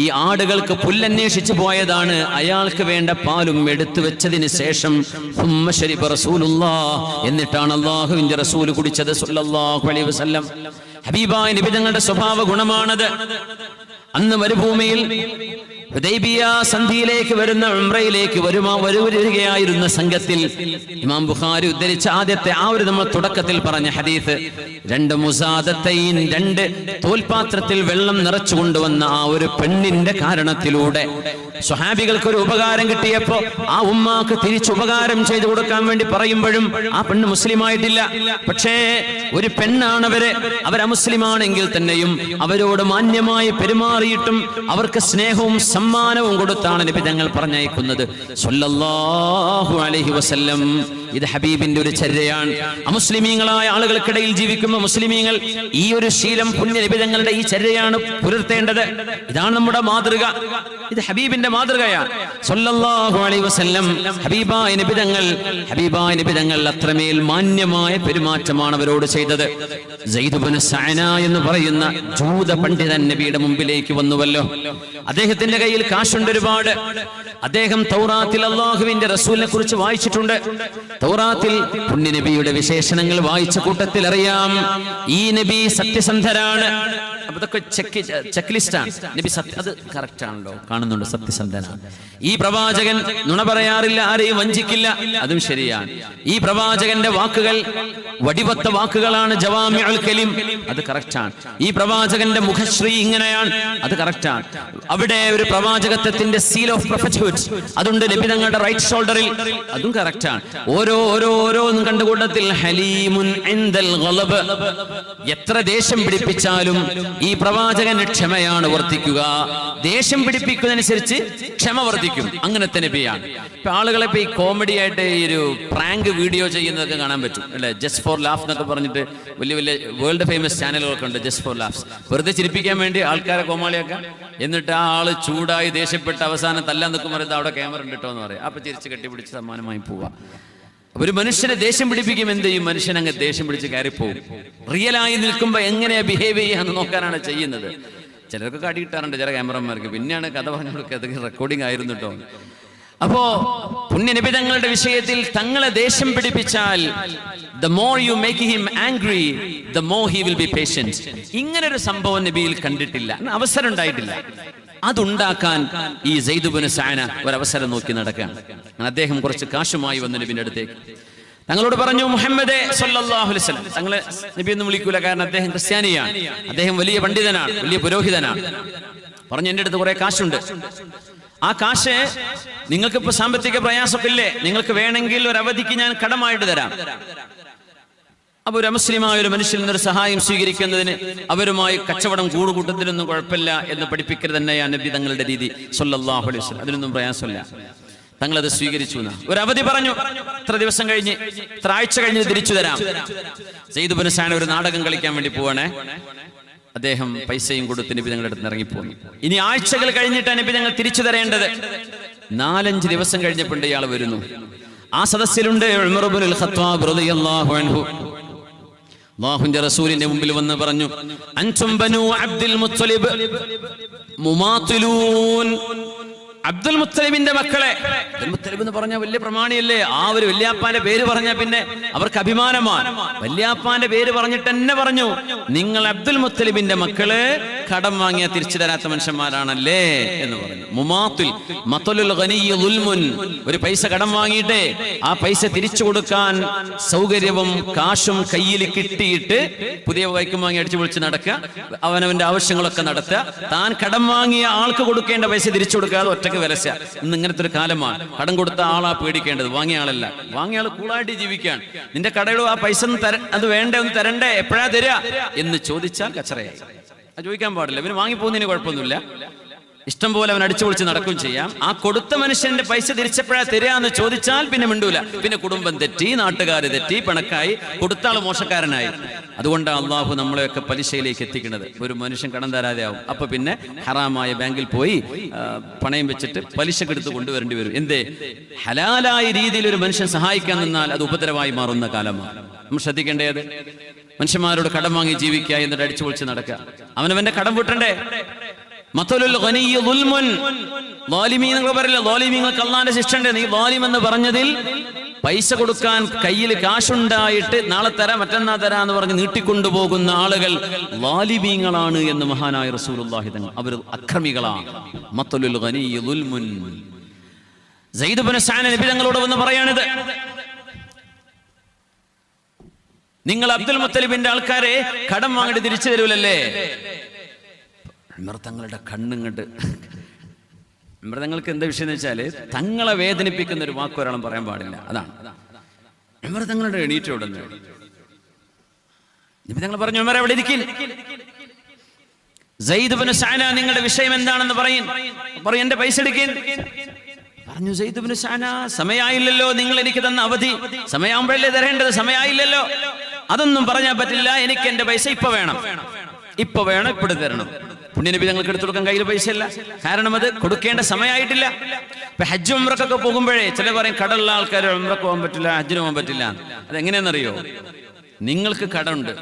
ഈ ആടുകൾക്ക് പുല്ലന്വേഷിച്ചു പോയതാണ്. അയാൾക്ക് വേണ്ട പാലും എടുത്തു വെച്ചതിന് ശേഷം സുമ്മ ശരിബ റസൂലുള്ളാഹ്, എന്നിട്ടാണ് അല്ലാഹുവിന്റെ റസൂൽ കുടിച്ചത് സല്ലല്ലാഹു അലൈഹി വസല്ലം. ഹബീബായ നബി തങ്ങളുടെ സ്വഭാവ ഗുണമാണത്. അന്ന് മരുഭൂമിയിൽ ഹുദൈബിയ സന്ധിയിലേക്ക് വരുന്ന ഉംറയിലേക്ക് വരികയായിരുന്ന സംഘത്തിൽ ഇമാം ബുഖാരി ഉദ്ധരിച്ച ആദ്യത്തെ ആ ഒരു നമ്മൾ തുടക്കത്തിൽ പറഞ്ഞ ഹദീസ്, 2 മുസാദത്തൈൻ, 2 തോൽപാത്രത്തിൽ വെള്ളം നിറച്ചു കൊണ്ടുവന്ന ആ ഒരു പെണ്ണിന്റെ കാരണത്തിലൂടെ സ്വഹാബികൾക്ക് ഒരു ഉപകാരം കിട്ടിയപ്പോ ആ ഉമ്മാക്ക് തിരിച്ചു ഉപകാരം ചെയ്തു കൊടുക്കാൻ വേണ്ടി പറയുമ്പോഴും ആ പെണ്ണ് മുസ്ലിം ആയിട്ടില്ല. പക്ഷേ ഒരു പെണ്ണാണ് അവരമുസ്ലിമാണെങ്കിൽ തന്നെയും അവരോട് മാന്യമായി പെരുമാറിയിട്ടും അവർക്ക് സ്നേഹവും സമ്മാനവും കൊടുത്താണ് നബി തങ്ങൾ പറഞ്ഞയക്കുന്നത് സ്വല്ലല്ലാഹു അലൈഹി വസല്ലം. ഇത് ഹബീബിന്റെ ഒരു ചര്യയാണ്. അമുസ്ലിമീങ്ങളായ ആളുകൾക്കിടയിൽ ജീവിക്കുമ്പോൾ മുസ്ലിമീങ്ങൾ ഈ ഒരു ശീലം പുണ്യ നബി തങ്ങളുടെ ഈ ചര്യയാണ് പുലർത്തേണ്ടത്. ഇതാണ് നമ്മുടെ മാതൃക. ഇത് ഹബീബിന്റെ മാതൃകയാണ് സ്വല്ലല്ലാഹു അലൈഹി വസല്ലം. ഹബീബായ നബി തങ്ങൾ അത്രമേൽ മാന്യമായ പെരുമാറ്റമാണ് അവരോട് ചെയ്തത്. സയ്യിദ് ഇബ്നു സഅന എന്ന് പറയുന്ന ജൂത പണ്ഡിതൻ നബിയുടെ മുമ്പിലേക്ക് വന്നുവല്ലോ. അദ്ദേഹത്തിന്റെ കയ്യിൽ കാശുണ്ട് ഒരുപാട്. അദ്ദേഹം തൗറാത്തിൽ അല്ലാഹുവിന്റെ റസൂലിനെ കുറിച്ച് വായിച്ചിട്ടുണ്ട്. തൗറാത്തിൽ പുണ്യ നബിയുടെ വിശേഷണങ്ങൾ വായിച്ച കൂട്ടത്തിൽ അറിയാം ഈ നബി സത്യസന്ധരാണ്. അതൊക്കെ ചെക്ക് ലിസ്റ്റാണ്. നബി അത് കറക്റ്റ് ആണല്ലോ, കാണുന്നുണ്ട്, സത്യസന്ധനാണ്. ഈ പ്രവാചകൻ നുണ പറയാറില്ല, ആരെയും വഞ്ചിക്കില്ല, അതും ശരിയാണ്. ഈ പ്രവാചകന്റെ വാക്കുകൾ വടിവത്ത വാക്കുകളാണ്, ജവാമിഉൽ കലിം, അത് കറക്റ്റാണ്. ഈ പ്രവാചകന്റെ മുഖശ്രീ ഇങ്ങനെയാണ്, അത് കറക്റ്റാണ്. അവിടെ ഒരു പ്രവാചകത്വത്തിന്റെ സീൽ ഓഫ് പ്രൊഫറ്റ്ഹുഡ് അതുണ്ട് നബി തങ്ങളുടെ റൈറ്റ് ഷോൾഡറിൽ, അതും കറക്റ്റാണ്. ഓരോന്നും കണ്ടുകൂട്ടത്തിൽ ഹലീമുൻ ഇൻദൽ ഗളബ്, എത്ര ദേഷ്യം പിടിപ്പിച്ചാലും ഈ പ്രവാചകന് ക്ഷമയാണ് വർദ്ധിക്കുക. ദേഷ്യം പിടിപ്പിക്കുന്നതനുസരിച്ച് ക്ഷമ വർദ്ധിക്കും. അങ്ങനത്തെ നബിയാണ്. ഇപ്പൊ ആളുകളെ ഇപ്പൊ ഈ കോമഡി ആയിട്ട് ഈ ഒരു പ്രാങ്ക് വീഡിയോ ചെയ്യുന്നതൊക്കെ കാണാൻ പറ്റും അല്ലെ. ജസ്റ്റ് ഫോർ ലാഫ് എന്നൊക്കെ പറഞ്ഞിട്ട് വലിയ വേൾഡ് ഫേമസ് ചാനലുകളൊക്കെ ഉണ്ട്. ജസ്റ്റ് ഫോർ ലാഫ്സ്, വെറുതെ ചിരിപ്പിക്കാൻ വേണ്ടി ആൾക്കാരെ കോമാളിയാക്കാം. എന്നിട്ട് ആ ആള് ചൂടായി ദേഷ്യപ്പെട്ട് അവസാനം തല്ലാൻ നിൽക്കും, പറയുന്നത് അവിടെ ക്യാമറ ഉണ്ട് കേട്ടോ എന്ന് പറയും. അപ്പൊ ചിരിച്ച് കെട്ടിപ്പിടിച്ച് സമ്മാനമായി പോവാ. ഒരു മനുഷ്യനെ ദേഷ്യം പിടിപ്പിക്കും, എന്ത് ചെയ്യും? മനുഷ്യൻ അങ്ങ് ദേഷ്യം പിടിച്ച് കയറിപ്പോകും. റിയലായി നിൽക്കുമ്പോൾ എങ്ങനെയാ ബിഹേവ് ചെയ്യാന്ന് നോക്കാനാണ് ചെയ്യുന്നത്. ചിലർക്ക് കാട്ടി കിട്ടാറുണ്ട് ചില ക്യാമറമാർക്ക്. പിന്നെയാണ് കഥ പറഞ്ഞു കൊടുക്കുക, റെക്കോർഡിംഗ് ആയിരുന്നു കേട്ടോ. അപ്പോ പുണ്യ നബി തങ്ങളുടെ വിഷയത്തിൽ തങ്ങളെ ദേഷ്യം പിടിപ്പിച്ചാൽ the more you make him angry the more he will be patient. ഇങ്ങനൊരു സംഭവം നബിയിൽ കണ്ടിട്ടില്ല, അവസരം ഉണ്ടായിട്ടില്ല. അതുണ്ടാക്കാൻ ഈ സയ്യിദ് ഇബ്നു സഅന ഒരവസരം നോക്കി നടക്കുകയാണ്. അദ്ദേഹം കുറച്ച് കാശുമായി വന്ന നബിയുടെ അടുത്തേക്ക്. തങ്ങളോട് പറഞ്ഞു, മുഹമ്മദേ സല്ലല്ലാഹു അലൈഹി വസല്ലം, തങ്ങളെ നബി എന്ന് വിളിക്കൂല, കാരണം അദ്ദേഹം ക്രിസ്ത്യാനിയാണ്, അദ്ദേഹം വലിയ പണ്ഡിതനാണ്, വലിയ പുരോഹിതനാണ്. പറഞ്ഞു, എൻ്റെ അടുത്ത് കുറെ കാശുണ്ട്, ആ കാശ് നിങ്ങൾക്ക് ഇപ്പൊ സാമ്പത്തിക പ്രയാസമൊക്കെ ഇല്ലേ, നിങ്ങൾക്ക് വേണമെങ്കിൽ ഒരു അവധിക്ക് ഞാൻ കടമായിട്ട് തരാം. അപ്പൊ ഒരു മുസ്ലിമായ ഒരു മനുഷ്യൽ നിന്നൊരു സഹായം സ്വീകരിക്കുന്നതിന് അവരുമായി കച്ചവടം കൂടുകൂട്ടത്തിനൊന്നും കുഴപ്പമില്ല എന്ന് പഠിപ്പിക്കരുത് തന്നെയാണ് നബി തങ്ങളുടെ രീതി സല്ലല്ലാഹു അലൈഹി വസല്ലം. അതിനൊന്നും പ്രയാസമില്ല. തങ്ങളത് സ്വീകരിച്ചു. ഒരു അവധി പറഞ്ഞു, ഇത്ര ദിവസം കഴിഞ്ഞ്, ഇത്ര ആഴ്ച കഴിഞ്ഞ് തിരിച്ചു തരാം. സെയ്ദ് ഇബ്നു സഅന ഒരു നാടകം കളിക്കാൻ വേണ്ടി പോവാണേ. അദ്ദേഹം പൈസയും കൊടുത്ത് നബി തങ്ങളുടെ അടുത്ത് ഇറങ്ങിപ്പോന്നു. ഇനി ആഴ്ചകൾ കഴിഞ്ഞിട്ടാണ് നബി തങ്ങൾ തിരിച്ചു തരേണ്ടത്. 4-5 ദിവസം കഴിഞ്ഞപ്പോൾ ഇയാൾ വരുന്നു. ആ സദസ്സിലുണ്ട് ഉമർ ഇബ്നുൽ ഖത്താബ് റളിയല്ലാഹു അൻഹു. അല്ലാഹുവിന്റെ റസൂലിന്റെ മുമ്പിൽ വന്ന് പറഞ്ഞു, അൻതും ബനു അബ്ദുൽ മുത്തലിബ് മുമാത്തിലൂൻ. അബ്ദുൽ മുത്തലിബിന്റെ മക്കളെ, അബ്ദുൽ മുത്തലിബ് എന്ന് പറഞ്ഞാൽ വലിയ പ്രമാണിയല്ലേ, ആ ഒരു വല്യാപ്പാന്റെ പേര് പറഞ്ഞാൽ പിന്നെ അവർക്ക് അഭിമാനമാണ്. വല്യാപ്പാന്റെ പേര് പറഞ്ഞിട്ട് തന്നെ പറഞ്ഞു, നിങ്ങൾ അബ്ദുൽ മുത്തലിബിന്റെ മക്കള് കടം വാങ്ങിയ തിരിച്ചു തരാത്ത മനുഷ്യന്മാരാണല്ലേ എന്ന് പറഞ്ഞു. മുമാത്തിൽ മത്തലുൽ ഗനിയ്യ ദുൽമുൻ, ഒരു പൈസ കടം വാങ്ങിയിട്ട് ആ പൈസ തിരിച്ചു കൊടുക്കാൻ സൗകര്യവും കാശും കയ്യിൽ കിട്ടിയിട്ട് പുതിയ വൈക്കം വാങ്ങി അടിച്ചു പൊളിച്ച് നടക്കുക, അവനവന്റെ ആവശ്യങ്ങളൊക്കെ നടത്തുക, താൻ കടം വാങ്ങിയ ആൾക്ക് കൊടുക്കേണ്ട പൈസ തിരിച്ചു കൊടുക്കാതെ ഒറ്റക്ക് വിലസ. ഇന്ന് ഇങ്ങനത്തെ ഒരു കാലമാണ്. കടം കൊടുത്ത ആളാ പേടിക്കേണ്ടത്, വാങ്ങിയ ആളല്ല. വാങ്ങിയ ആൾ കൂളായിട്ട് ജീവിക്കാൻ, നിന്റെ കടയുടെ ആ പൈസ അത് വേണ്ടേ, ഒന്ന് തരണ്ടേ, എപ്പോഴാ തരിക എന്ന് ചോദിച്ചാൽ കച്ചറയായി. അത് ചോദിക്കാൻ പാടില്ല. ഇവന് വാങ്ങിപ്പോകുന്നതിന് കുഴപ്പമൊന്നുമില്ല, ഇഷ്ടം പോലെ അവൻ അടിച്ചു പൊളിച്ച് നടക്കുകയും ചെയ്യാം. ആ കൊടുത്ത മനുഷ്യന്റെ പൈസ തിരിച്ചപ്പോഴാ തരിക എന്ന് ചോദിച്ചാൽ പിന്നെ മിണ്ടൂല. പിന്നെ കുടുംബം തെറ്റി, നാട്ടുകാർ തെറ്റി, പിണക്കായി, കൊടുത്താൾ മോശക്കാരനായി. അതുകൊണ്ടാണ് അള്ളാഹു നമ്മളെയൊക്കെ പലിശയിലേക്ക് എത്തിക്കുന്നത്. ഒരു മനുഷ്യൻ കടം തരാതെ ആവും, അപ്പൊ പിന്നെ ഹറാമായ ബാങ്കിൽ പോയി പണയം വെച്ചിട്ട് പലിശക്ക് എടുത്ത് കൊണ്ടുവരേണ്ടി വരും. എന്തേ? ഹലാലായ രീതിയിൽ ഒരു മനുഷ്യൻ സഹായിക്കാൻ നിന്നാൽ അത് ഉപദ്രവമായി മാറുന്ന കാലമാണ്. നമ്മൾ ശ്രദ്ധിക്കേണ്ടത് മനുഷ്യന്മാരോട് കടം വാങ്ങി ജീവിക്കുക, എന്നിട്ട് അടിച്ചു പൊളിച്ച് നടക്കുക. അവനവന്റെ കടം വിട്ടണ്ടേ? മത്തലുൽ ഗനിയ്യ ദുൽമുൻ, ളാലിമീങ്ങൾ പറയില്ല, ളാലിമീങ്ങൾക്ക് അല്ലാഹുവിന്റെ ശിക്ഷ ഉണ്ട്. നീ ളാലിം എന്ന് പറഞ്ഞതിൽ പൈസ കൊടുക്കാൻ കയ്യിൽ കാശുണ്ടായിട്ട് നാളെ തരാം മറ്റന്നാ തരാ എന്ന് പറഞ്ഞ് നീട്ടിക്കൊണ്ടുപോകുന്ന ആളുകൾ ളാലിമീങ്ങളാണ് എന്ന് മഹാനായ റസൂലുള്ളാഹി തങ്ങൾ. അവർ അക്രമികളാണ്. മത്തലുൽ ഗനിയ്യ ദുൽമുൻ. സെയ്ദ് ഇബ്നു സഅന നബി തങ്ങളോട് വന്ന് പറയാണിത്, നിങ്ങൾ അബ്ദുൽ മുത്തലിബിന്റെ ആൾക്കാരെ കടം വാങ്ങിട്ട് തിരിച്ചു തരൂലല്ലേ? തങ്ങളുടെ കണ്ണുങ്ങട്ട്, തങ്ങൾക്ക് എന്താ വിഷയം എന്ന് വെച്ചാല് തങ്ങളെ വേദനിപ്പിക്കുന്ന ഒരു വാക്ക് ഒരാളും പറയാൻ പാടില്ല. അതാണ് തങ്ങളുടെ എണീറ്റ് ഉടനെ തങ്ങൾ പറഞ്ഞു, ഉമർ എവിടെ ഇരിക്കും? സെയ്ദ് ഇബ്നു സഅന, നിങ്ങളുടെ വിഷയം എന്താണെന്ന് പറയും. എന്റെ പൈസ എടുക്കും. പറഞ്ഞു സെയ്ദ് ഇബ്നു സഅന, സമയായില്ലല്ലോ, നിങ്ങൾ എനിക്ക് തന്ന അവധി സമയാകുമ്പോഴല്ലേ തരേണ്ടത്, സമയായില്ലല്ലോ. അതൊന്നും പറഞ്ഞാൽ പറ്റില്ല, എനിക്ക് എന്റെ പൈസ ഇപ്പൊ വേണം, ഇപ്പൊ വേണം, ഇപ്പോഴും തരണം. പുണ്യനബി ഞങ്ങൾക്ക് എടുത്തു കൊടുക്കാൻ കയ്യിൽ പൈസ ഇല്ല, കാരണം അത് കൊടുക്കേണ്ട സമയമായിട്ടില്ല. ഇപ്പൊ ഹജ്ജ് ഉംറക്കൊക്കെ പോകുമ്പോഴേ ചില പറയും കടമുള്ള ആൾക്കാർ ഉംറക്ക് പോകാൻ പറ്റില്ല, ഹജ്ജിന് പോകാൻ പറ്റില്ല. അതെങ്ങനെയാണെന്നറിയോ? നിങ്ങൾക്ക് കടമുണ്ട്,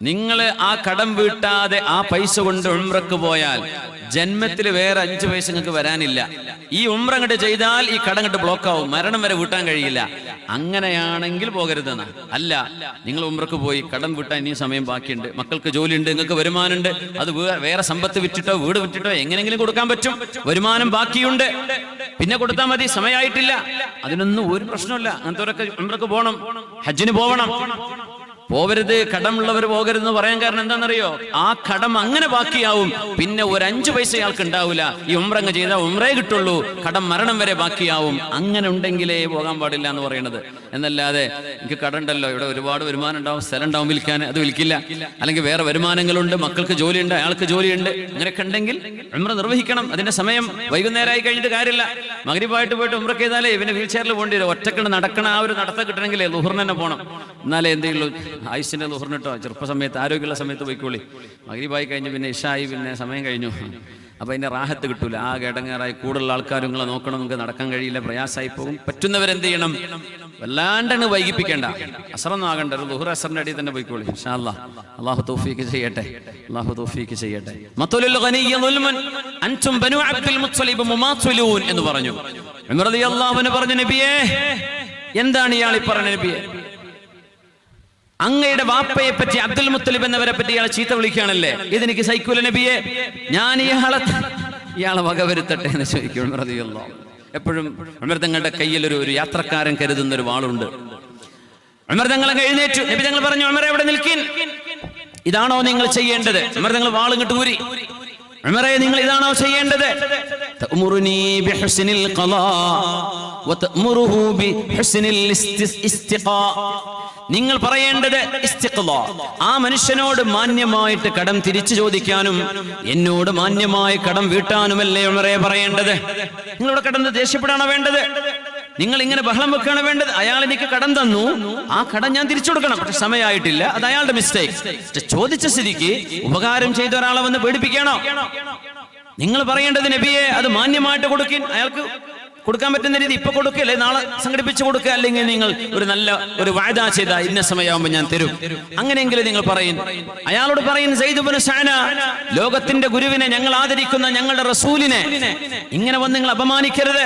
നിങ്ങൾ ആ കടം വീട്ടാതെ ആ പൈസ കൊണ്ട് ഉംറക്ക് പോയാൽ ജന്മത്തിൽ വേറെ 5 പൈസ നിങ്ങൾക്ക് വരാനില്ല. ഈ ഉംറ അങ്ങോട്ട് ചെയ്താൽ ഈ കടം അങ്ങോട്ട് ബ്ലോക്ക് ആവും, മരണം വരെ വീട്ടാൻ കഴിയില്ല. അങ്ങനെയാണെങ്കിൽ പോകരുതെന്നാ. അല്ല, നിങ്ങൾ ഉംറക്ക് പോയി കടം വീട്ടാൻ ഇനിയും സമയം ബാക്കിയുണ്ട്, മക്കൾക്ക് ജോലിയുണ്ട്, നിങ്ങൾക്ക് വരുമാനമുണ്ട്, അത് വേറെ സമ്പത്ത് വിറ്റിട്ടോ വീട് വിറ്റിട്ടോ എങ്ങനെയെങ്കിലും കൊടുക്കാൻ പറ്റും, വരുമാനം ബാക്കിയുണ്ട്, പിന്നെ കൊടുത്താൽ മതി, സമയമായിട്ടില്ല. അതിനൊന്നും ഒരു പ്രശ്നമില്ല. അങ്ങനത്തെ ഉംറക്ക് പോകണം, ഹജ്ജിന് പോകണം. പോവരുത്, കടമുള്ളവർ പോകരുതെന്ന് പറയാൻ കാരണം എന്താണെന്നറിയോ? ആ കടം അങ്ങനെ ബാക്കിയാവും, പിന്നെ ഒരു 5 പൈസ അയാൾക്ക് ഉണ്ടാവില്ല. ഈ ഉംറങ്ങ് ചെയ്താൽ ഉംറേ കിട്ടുള്ളൂ, കടം മരണം വരെ ബാക്കിയാവും. അങ്ങനെ ഉണ്ടെങ്കിലേ പോകാൻ പാടില്ല എന്ന് പറയുന്നത്. എന്നല്ലാതെ എനിക്ക് കടമുണ്ടല്ലോ, ഇവിടെ ഒരുപാട് വരുമാനം ഉണ്ടാവും, സ്ഥലം ഉണ്ടാവും വിൽക്കാൻ, അത് വിൽക്കില്ല. അല്ലെങ്കിൽ വേറെ വരുമാനങ്ങളുണ്ട്, മക്കൾക്ക് ജോലിയുണ്ട്, അയാൾക്ക് ജോലിയുണ്ട്, അങ്ങനെയൊക്കെ ഉണ്ടെങ്കിൽ ഉംറ നിർവഹിക്കണം. അതിന്റെ സമയം വൈകുന്നേരമായി കഴിഞ്ഞിട്ട് കാര്യമില്ല. മഗ്രിബായിട്ട് പോയിട്ട് ഉംറക്ക് ചെയ്താലേ ഇവന് വീൽ ചെയറിൽ പോകേണ്ടി വരും. ഒറ്റക്കണ്ട് നടക്കണ ആ ഒരു നടത്തം കിട്ടണമെങ്കിലേ ലുഹറിന് തന്നെ പോകണം. എന്നാലേ എന്തെങ്കിലും ആയുസിന്റെ ലുഹറിനിട്ടോ ചെറുപ്പ സമയത്ത് ആരോഗ്യമുള്ള സമയത്ത് പോയിക്കോളി. മഗ്രിബായി കഴിഞ്ഞ് പിന്നെ ഇഷായി, പിന്നെ സമയം കഴിഞ്ഞു, അപ്പൊ അതിന്റെ റാഹത്ത് കിട്ടൂല. ആ കിടങ്ങാറായി കൂടുതലുള്ള ആൾക്കാരും നിങ്ങളെ നോക്കണം, നിങ്ങൾക്ക് നടക്കാൻ കഴിയില്ല, പ്രയാസമായി പോകും. പറ്റുന്നവരെന്ത് ചെയ്യണം? വല്ലാണ്ടാണ് വൈകിപ്പിക്കേണ്ട. അസറൊന്നും ആകണ്ട, ഒരു ലുഹർ അസറിന്റെ അടിയിൽ തന്നെ പോയിക്കോളി. ഇൻഷാ അല്ലാഹ്. അല്ലാഹു തൗഫീഖ് ചെയ്യട്ടെ, അല്ലാഹു തൗഫീഖ് ചെയ്യട്ടെ. മത്തലുൽ ഗനിയ്യ ദുൽമുൻ അൻതും ബനു അബ്ദുൽ മുത്തലിബ് മുമാത്തിലൂൻ എന്ന് പറഞ്ഞു. ഉമർ റളിയല്ലാഹു അൻഹു പറഞ്ഞു, നബിയേ, എന്താണ് ഇയാൾ ഈ പറഞ്ഞ നബിയെ? അങ്ങയുടെ വാപ്പയെ പറ്റി, അബ്ദുൽ മുത്തലിബ് എന്നവരെ പറ്റി ഇയാളെ ചീത്ത വിളിക്കുകയാണല്ലേ, ഇതെനിക്ക് സഹിക്കൂല നബിയെ, ഞാൻ ഇയാളെ വകവരുത്തട്ടെ എന്ന് ചോദിക്കും ഉമർ റളിയല്ലാഹു. എപ്പോഴും ഉമർ തങ്ങളുടെ കയ്യിൽ ഒരു യാത്രക്കാരൻ കരുതുന്ന ഒരു വാളുണ്ട്. ഉമർ തങ്ങൾ എഴുന്നേറ്റു. നബി തങ്ങൾ പറഞ്ഞു, ഉമറെ അവിടെ നിൽക്കിൻ, ഇതാണോ നിങ്ങൾ ചെയ്യേണ്ടത്? ഉമർ തങ്ങൾ വാളിങ്ങോട്ട് ഊരി. ഉമറെ, നിങ്ങൾ ഇതാണോ ചെയ്യേണ്ടത്? തഅ്മുറുനി ബിഹുസ്നിൽ ഖളാ വതഅ്മുറുഹു ബിഹുസ്നിൽ ഇസ്തിഖാ. നിങ്ങൾ പറയേണ്ടത് ഇസ്തിഖ്ലാ, ആ മനുഷ്യനോട് മാന്യമായിട്ട് കടം തിരിച്ചു ചോദിക്കാനും എന്നോട് മാന്യമായി കടം വീട്ടാനുമല്ലേ ഉമറെ പറയേണ്ടത്? നിങ്ങളിവിടെ കടന്ന് ദേഷ്യപ്പെടാണോ വേണ്ടത്? നിങ്ങൾ ഇങ്ങനെ ബഹളം വെക്കുകയാണ് വേണ്ടത്? അയാൾ എനിക്ക് കടം തന്നു, ആ കടം ഞാൻ തിരിച്ചു കൊടുക്കണം, പക്ഷെ സമയമായിട്ടില്ല, അത് അയാളുടെ മിസ്റ്റേക്ക്. ചോദിച്ച സ്ഥിതിക്ക് ഉപകാരം ചെയ്ത ഒരാളെ വന്ന് പേടിപ്പിക്കണോ? നിങ്ങൾ പറയേണ്ടത് നബിയെ അത് മാന്യമായിട്ട് കൊടുക്കിൻ, അയാൾക്ക് കൊടുക്കാൻ പറ്റുന്ന രീതി ഇപ്പൊ കൊടുക്കല്ലേ, നാളെ സംഘടിപ്പിച്ചു കൊടുക്കുക, അല്ലെങ്കിൽ നിങ്ങൾ ഒരു നല്ല ഒരു വായ്ദ ചെയ്ത ഇന്ന സമയമാകുമ്പോൾ ഞാൻ തരും, അങ്ങനെയെങ്കിലും നിങ്ങൾ പറയും. അയാളോട് പറയും, സയ്യിദ് ഇബ്നു സഅന, ലോകത്തിന്റെ ഗുരുവിനെ, ഞങ്ങൾ ആദരിക്കുന്ന ഞങ്ങളുടെ റസൂലിനെ ഇങ്ങനെ വന്ന് നിങ്ങൾ അപമാനിക്കരുത്.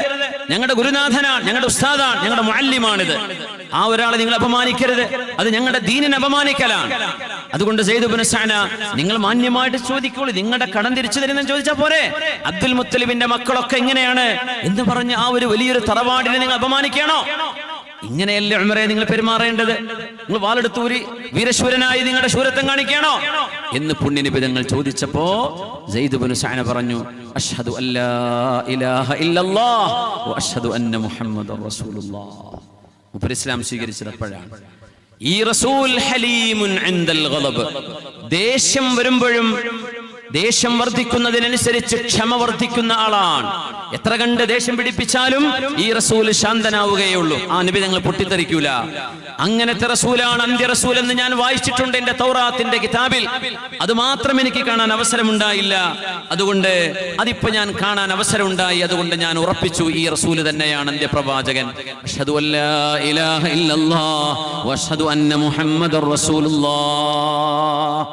ഞങ്ങളുടെ ഗുരുനാഥനാണ്, ഞങ്ങളുടെ ഉസ്താദാണ്, ഞങ്ങളുടെ മുഅല്ലിമാണിത്. ആ ഒരാളെ നിങ്ങൾ അപമാനിക്കരുത്, അത് ഞങ്ങളുടെ ദീനിനെ അപമാനിക്കലാണ്. അതുകൊണ്ട് സയ്യിദ് ഇബ്നു സഅന, നിങ്ങൾ മാന്യമായിട്ട് ചോദിക്കോളൂ, നിങ്ങളുടെ കടം തിരിച്ചു തരുന്നെന്ന് ചോദിച്ചാൽ പോരെ? അബ്ദുൽ മുത്തലിബിന്റെ മക്കളൊക്കെ എങ്ങനെയാണ് എന്ന് പറഞ്ഞ് ആ ഒരു വലിയൊരു തറവാടിനെ നിങ്ങൾ അപമാനിക്കണോ? ഇങ്ങനെയല്ലേ ഉമറെ നിങ്ങൾ പെരുമാറേണ്ടത്? നിങ്ങൾ വാളെടുത്തൂരി വീരശൂരനായി നിങ്ങളുടെ ശൂരത്വം കാണിക്കണോ എന്ന് പുണ്യനബി തങ്ങൾ ചോദിച്ചപ്പോ സയ്യിദ് ഇബ്നു സഅന പറഞ്ഞു, അഷ്ഹദു അല്ലാ ഇലാഹ ഇല്ലല്ലാഹ് വ അഷ്ഹദു അന്ന മുഹമ്മദർ റസൂലുള്ളാഹ്. മുപ്പർ ഇസ്ലാം സ്വീകരിച്ചത് അപ്പോഴാണ്. ഈ റസൂൽ ഹലീമുൻ ഇൻദൽ ഗളബ്, ദേഷ്യം വരുമ്പോഴും ദേഷ്യം വർദ്ധിക്കുന്നതിനനുസരിച്ച് ക്ഷമ വർദ്ധിക്കുന്ന ആളാണ്. എത്ര കണ്ട് ദേഷ്യം പിടിപ്പിച്ചാലും ഈ റസൂൽ ശാന്തനാവുകയുള്ളൂ. ആ നബി ഞങ്ങൾ പൊട്ടിത്തെറിക്കൂല. അങ്ങനത്തെ റസൂലാണ് അന്ത്യ റസൂൽ എന്ന് ഞാൻ വായിച്ചിട്ടുണ്ട് എന്റെ തൗറാത്തിന്റെ കിതാബിൽ. അത് മാത്രം എനിക്ക് കാണാൻ അവസരമുണ്ടായില്ല, അതുകൊണ്ട് അതിപ്പോ ഞാൻ കാണാൻ അവസരമുണ്ടായി. അതുകൊണ്ട് ഞാൻ ഉറപ്പിച്ചു, ഈ റസൂൽ തന്നെയാണ് അന്ത്യ പ്രവാചകൻ. അഷ്ഹദു അല്ലാ ഇലാഹ ഇല്ലല്ലാഹ് വ അഷ്ഹദു അന്ന മുഹമ്മദർ റസൂലുള്ളാഹ്.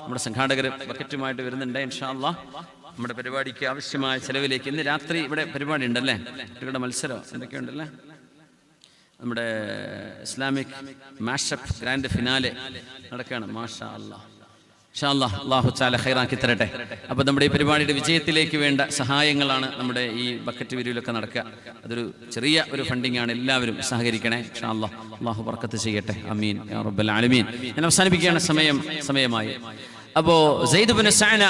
നമ്മുടെ സംഘാടകർ ബക്കറ്റുമായിട്ട് വരുന്നുണ്ട്. ഇൻഷാ അല്ലാഹ് നമ്മുടെ പരിപാടിക്ക് ആവശ്യമായ ചെലവിലേക്ക് ഇന്ന് രാത്രി ഇവിടെ പരിപാടി ഉണ്ടല്ലേ, കുട്ടികളുടെ മത്സരം എന്തൊക്കെയുണ്ടല്ലേ, നമ്മുടെ ഇസ്ലാമിക് മാഷപ്പ് ഗ്രാൻഡ് ഫിനാലെ നടക്കുകയാണ്. മാഷാ അല്ലാഹ്, ഇൻഷാ അല്ലാഹ് അല്ലാഹു തആല ഖൈറാക്കി തരട്ടെ. അപ്പോൾ നമ്മുടെ ഈ പരിപാടിയുടെ വിജയത്തിലേക്ക് വേണ്ട സഹായങ്ങളാണ് നമ്മുടെ ഈ ബക്കറ്റ് വിരിവിലൊക്കെ നടക്കുക. അതൊരു ചെറിയ ഒരു ഫണ്ടിങ് ആണ്, എല്ലാവരും സഹകരിക്കണേ ഇൻഷാ അല്ലാഹ്. അല്ലാഹു ബർക്കത്ത് ചെയ്യട്ടെ, ആമീൻ യാ റബ്ബൽ ആലമീൻ. ഞാൻ അവസാനിപ്പിക്കുകയാണ്, സമയമായി. അപ്പോ സയ്യിദ് ഇബ്നു സഅന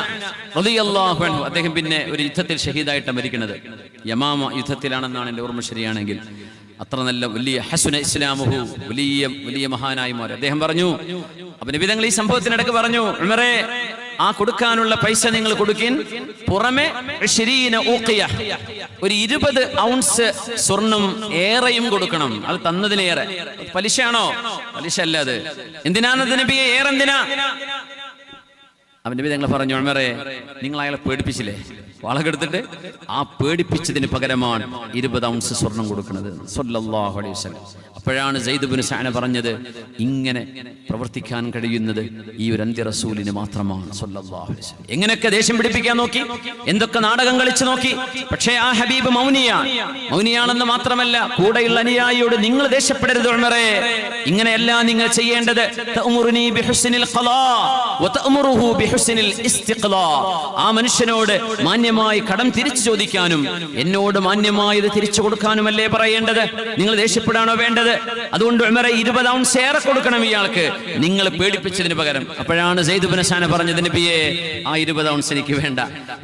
റളിയല്ലാഹു അൻഹു അദ്ദേഹം പിന്നെ ഒരു യുദ്ധത്തിൽ ഷഹീദായിട്ട് മരിക്കുന്നത് യമാമ യുദ്ധത്തിലാണെന്നാണ് എൻ്റെ ഓർമ്മ ശരിയാണെങ്കിൽ. അത്ര നല്ല വലിയ ഹസുന ഇസ്ലാമുഹു, വലിയ മഹാനായി മാറി. അദ്ദേഹം പറഞ്ഞു, അപ്പൊ നബി തങ്ങൾ ഈ സംഭവത്തിനിടക്ക് പറഞ്ഞു, ഉമറേ, ആ കൊടുക്കാനുള്ള പൈസ നിങ്ങൾ കൊടുക്കിൻ, പുറമെ 20 ഊഖിയ, ഒരു 20 ഔൺസ് സ്വർണം ഏറെയും കൊടുക്കണം. അത് തന്നതിലേറെ. പലിശയാണോ? പലിശ അല്ല. അത് എന്തിനാണത് നബിയെ? ഏറെ എന്തിനാ? അവൻ നബി തങ്ങൾ പറഞ്ഞു, ഉമറേ, നിങ്ങൾ അയാളെ പേടിപ്പിച്ചില്ലേ വാളക്കെടുത്തിട്ട്? ആ പേടിപ്പിച്ചതിന് പകരമാണ് 20 ഔൺസ് സ്വർണം കൊടുക്കുന്നത് സല്ലല്ലാഹു അലൈഹി വസല്ലം. അപ്പോഴാണ് സയ്യിദ് ഇബ്നു സഅന പറഞ്ഞത്, ഇങ്ങനെ പ്രവർത്തിക്കാൻ കഴിയുന്നത് ഈ ഒരു അന്ത്യ റസൂലിന് മാത്രമാണ് സല്ലല്ലാഹു അലൈഹി വസല്ലം. എങ്ങനെയൊക്കെ ദേഷ്യം പിടിപ്പിക്കാൻ നോക്കി, എന്തൊക്കെ നാടകം കളിച്ചു നോക്കി, പക്ഷേ ആ ഹബീബ് മൗനിയാണെന്ന് മാത്രമല്ല, കൂടെയുള്ള അനുയായിയോട് നിങ്ങൾ ദേഷ്യപ്പെടരുത് ഉമറേ, ഇങ്ങനെയല്ല നിങ്ങൾ ചെയ്യേണ്ടത്. തഅ്മുറുനി ബിഹുസ്നിൽ ഖളാ വതഅ്മുറുഹു ബിഹുസ്നിൽ ഇസ്തിഖ്ലാ. ആ മനുഷ്യനോട് മാന്യമായി കടം തിരിച്ചു ചോദിക്കാനും എന്നോട് മാന്യമായി ഇത് തിരിച്ചു കൊടുക്കാനുമല്ലേ പറയേണ്ടത്? നിങ്ങൾ ദേഷ്യപ്പെടാണോ വേണ്ടത്? അതുകൊണ്ട് ഉമറേ, 20 ഔൺസ് ഏറെ കൊടുക്കണം ഇയാൾക്ക്, നിങ്ങൾ പേടിപ്പിച്ചതിന് പകരം. അപ്പോഴാണ് സയ്യിദ് ഇബ്നു സഅന പറഞ്ഞത്, നബിയേ, ആ 20 ഔൺസ് എനിക്ക് വേണ്ട,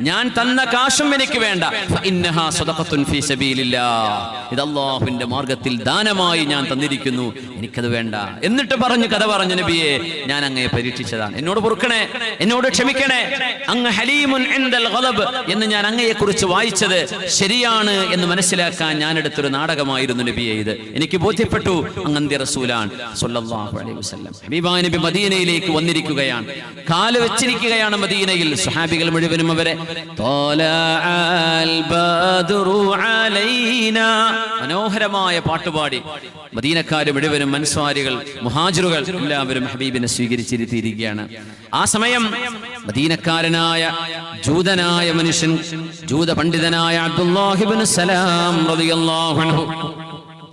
ഞാൻ തന്ന കാശും എനിക്ക് വേണ്ട. ഫഇന്നഹാ സദഖത്തുൻ ഫീ സബീലില്ലാഹ്, ഇത് അല്ലാഹുവിന്റെ മാർഗ്ഗത്തിൽ ദാനമായി ഞാൻ തന്നിരിക്കുന്നു, എനിക്കത് വേണ്ട. എന്നിട്ട് കഥ പറഞ്ഞു, നബിയേ, ഞാൻ അങ്ങയെ പരീക്ഷിച്ചതാണ്, എന്നോട് പൊറുക്കണേ, എന്നോട് ക്ഷമിക്കണേ. അങ്ങ് ഹലീമുൻ ഇൻദൽ ഗളബ് എന്ന് ഞാൻ അങ്ങയെ കുറിച്ച് വായിച്ചത് ശരിയാണ് എന്ന് മനസ്സിലാക്കാൻ ഞാൻ എടുത്തൊരു നാടകമായിരുന്നു നബിയെ. ഇത് എനിക്ക് ബോധ്യപ്പെട്ടു, അങ്ങ് അന്ത്യ റസൂലാണ് സല്ലല്ലാഹു അലൈഹി വസല്ലം. ഹബീബായ നബി മദീനയിലേക്ക് വന്നിരിക്കുകയാണ്, കാല് വെച്ചിരിക്കുകയാണ് മദീനയിൽ. സ്വഹാബികൾ മുഴുവനും അവരെ മനോഹരമായ പാട്ടുപാടി മദീനക്കാര് മുഴുവനും, അൻസ്വാരികൾ, മുഹാജിറുകൾ എല്ലാവരും ഹബീബിനെ സ്വീകരിച്ചിരുത്തിയിരിക്കുകയാണ്. ആ സമയം മദീനക്കാരനായ ജൂതനായ മനുഷ്യൻ, ജൂത പണ്ഡിതനായ അബ്ദുല്ലാഹി ഇബ്നു സലാം റളിയല്ലാഹു അൻഹു,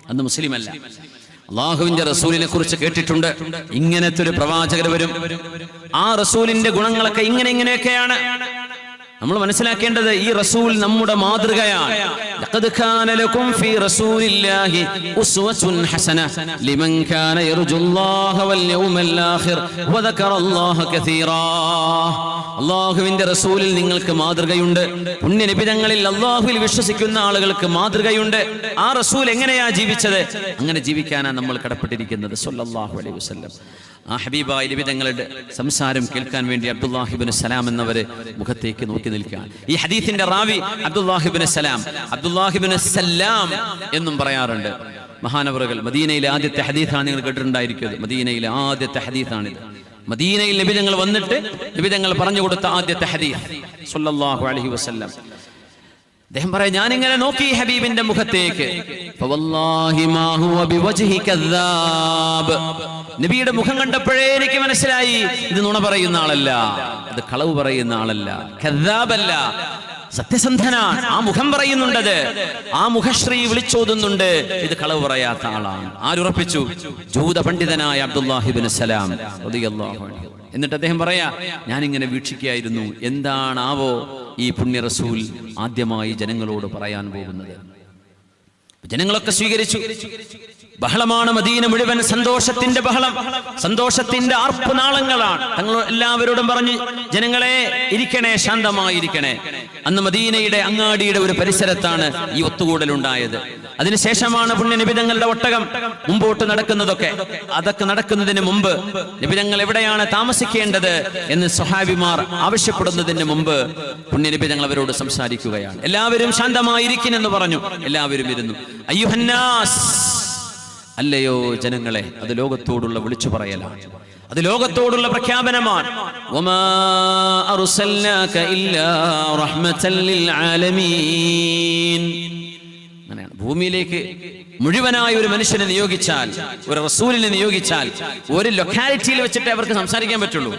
അന്ന് മുസ്ലിം അല്ല, അല്ലാഹുവിന്റെ റസൂലിനെ കുറിച്ച് കേട്ടിട്ടുണ്ട്. ഇങ്ങനത്തെ ഒരു പ്രവാചകർ വരും, ആ റസൂലിന്റെ ഗുണങ്ങളൊക്കെ ഇങ്ങനെയൊക്കെയാണ്. നമ്മൾ മനസ്സിലാക്കേണ്ടത് ഈ റസൂൽ നമ്മുടെ മാതൃകയാണ്. ലഖദ് കാന ലകും ഫീ റസൂലില്ലാഹി ഉസ്വത്തുൻ ഹസന ലിമൻ കാന യർജുല്ലാഹ വൽ യൗമൽ ആഖിർ വദകറല്ലാഹ കസീറാ. അല്ലാഹുവിന്റെ റസൂലിൽ നിങ്ങൾക്ക് മാതൃകയുണ്ട്. പുണ്യ നബിതങ്ങളിൽ അല്ലാഹുവിൽ വിശ്വസിക്കുന്ന ആളുകൾക്ക് മാതൃകയുണ്ട്. ആ റസൂൽ എങ്ങനെയാ ജീവിച്ചത്, അങ്ങനെ ജീവിക്കാനാണ് നമ്മൾ കടപ്പെട്ടിരിക്കുന്നത് സല്ലല്ലാഹു അലൈഹി വസല്ലം. ആ ഹബീബായ നബി തങ്ങളുടെ സംസാരം കേൾക്കാൻ വേണ്ടി അബ്ദുല്ലാഹിബ്നു സലാം എന്നവര് മുഖത്തേക്ക് നോക്കി നിൽക്കുകയാണ്. ഈ ഹദീസിന്റെ റാവി അബ്ദുല്ലാഹിബ്നു സലാം, അബ്ദുല്ലാഹിബ്നു സലാം എന്നും പറയാറുണ്ട് മഹാനവറുകൾ. മദീനയിലെ ആദ്യത്തെ ഹദീസാണ്, നിങ്ങൾ കേട്ടിട്ടുണ്ടായിരിക്കും. മദീനയിലെ ആദ്യത്തെ ഹദീസാണിത്. മദീനയിൽ നബി തങ്ങൾ വന്നിട്ട് നബി തങ്ങൾ പറഞ്ഞു കൊടുത്ത ആദ്യത്തെ ഹദീസ് സല്ലല്ലാഹു അലൈഹി വസല്ലം. അദ്ദേഹം പറയാം, ഞാനിങ്ങനെ നോക്കി ഹബീബിന്റെ മുഖത്തേക്ക്, ഫവല്ലാഹി മാ ഹുവ ബിവജ്ഹി കദ്ദാബ്. നബിയുടെ മുഖം കണ്ടപ്പോഴേ എനിക്ക് മനസ്സിലായി ഇത് നുണ പറയുന്ന ആളല്ല, ഇത് കളവ് പറയുന്ന ആളല്ല, കദ്ദാബല്ല, സത്യസന്ധനാണ്. ആ മുഖം പറയുന്നുണ്ടത്, ആ മുഖശ്രീ വിളിച്ചോതുന്നുണ്ട്, ഇത് കളവ് പറയാത്ത ആളാണ്. ആരുറപ്പിച്ചു? ജൂത പണ്ഡിതനായ അബ്ദുല്ലാഹിബ്നു സലാം റളിയല്ലാഹു അൻഹു. എന്നിട്ട് അദ്ദേഹം പറയാ, ഞാനിങ്ങനെ വീക്ഷിക്കുകയായിരുന്നു, എന്താണാവോ ഈ പുണ്യ റസൂൽ ആദ്യമായി ജനങ്ങളോട് പറയാൻ പോകുന്നത്. ജനങ്ങളൊക്കെ സ്വീകരിച്ചു. ബഹളമാണ് മദീന മുഴുവൻ, സന്തോഷത്തിന്റെ ബഹളം, സന്തോഷത്തിന്റെ ആർപ്പുനാളങ്ങളാണ്. തങ്ങൾ എല്ലാവരോടും പറഞ്ഞു, ജനങ്ങളെ ഇരിക്കണേ, ശാന്തമായിരിക്കണേ. അന്ന് മദീനയുടെ അങ്ങാടിയുടെ ഒരു പരിസരത്താണ് ഈ ഒത്തുകൂടലുണ്ടായത്. അതിനുശേഷമാണ് പുണ്യ നിബിതങ്ങളുടെ ഒട്ടകം മുമ്പോട്ട് നടക്കുന്നതൊക്കെ. അതൊക്കെ നടക്കുന്നതിന് മുമ്പ് നിബിതങ്ങൾ എവിടെയാണ് താമസിക്കേണ്ടത് എന്ന് സ്വഹാബിമാർ ആവശ്യപ്പെടുന്നതിന് മുമ്പ് പുണ്യ നിബിതങ്ങൾ അവരോട് സംസാരിക്കുകയാണ്. എല്ലാവരും ശാന്തമായിരിക്കുന്നെന്ന് പറഞ്ഞു. എല്ലാവരും ഇരുന്നു. അയ്യുഹന്നാസ്, അല്ലയോ ജനങ്ങളെ, അത് ലോകത്തോടുള്ള വിളിച്ചു പറയലാണ്, അത് ലോകത്തോടുള്ള പ്രഖ്യാപനമാണ്. വമാ അർസൽനാക ഇല്ലാ റഹ്മതൻ ലിൽ ആലമീൻ. അങ്ങനെയാണ്. ഭൂമിയിലേക്ക് മുഴുവനായ ഒരു മനുഷ്യനെ നിയോഗിച്ചാൽ, ഒരു റസൂലിനെ നിയോഗിച്ചാൽ, ഒരു ലൊക്കാലിറ്റിയിൽ വെച്ചിട്ട് അവർക്ക് സംസാരിക്കാൻ പറ്റുള്ളൂ.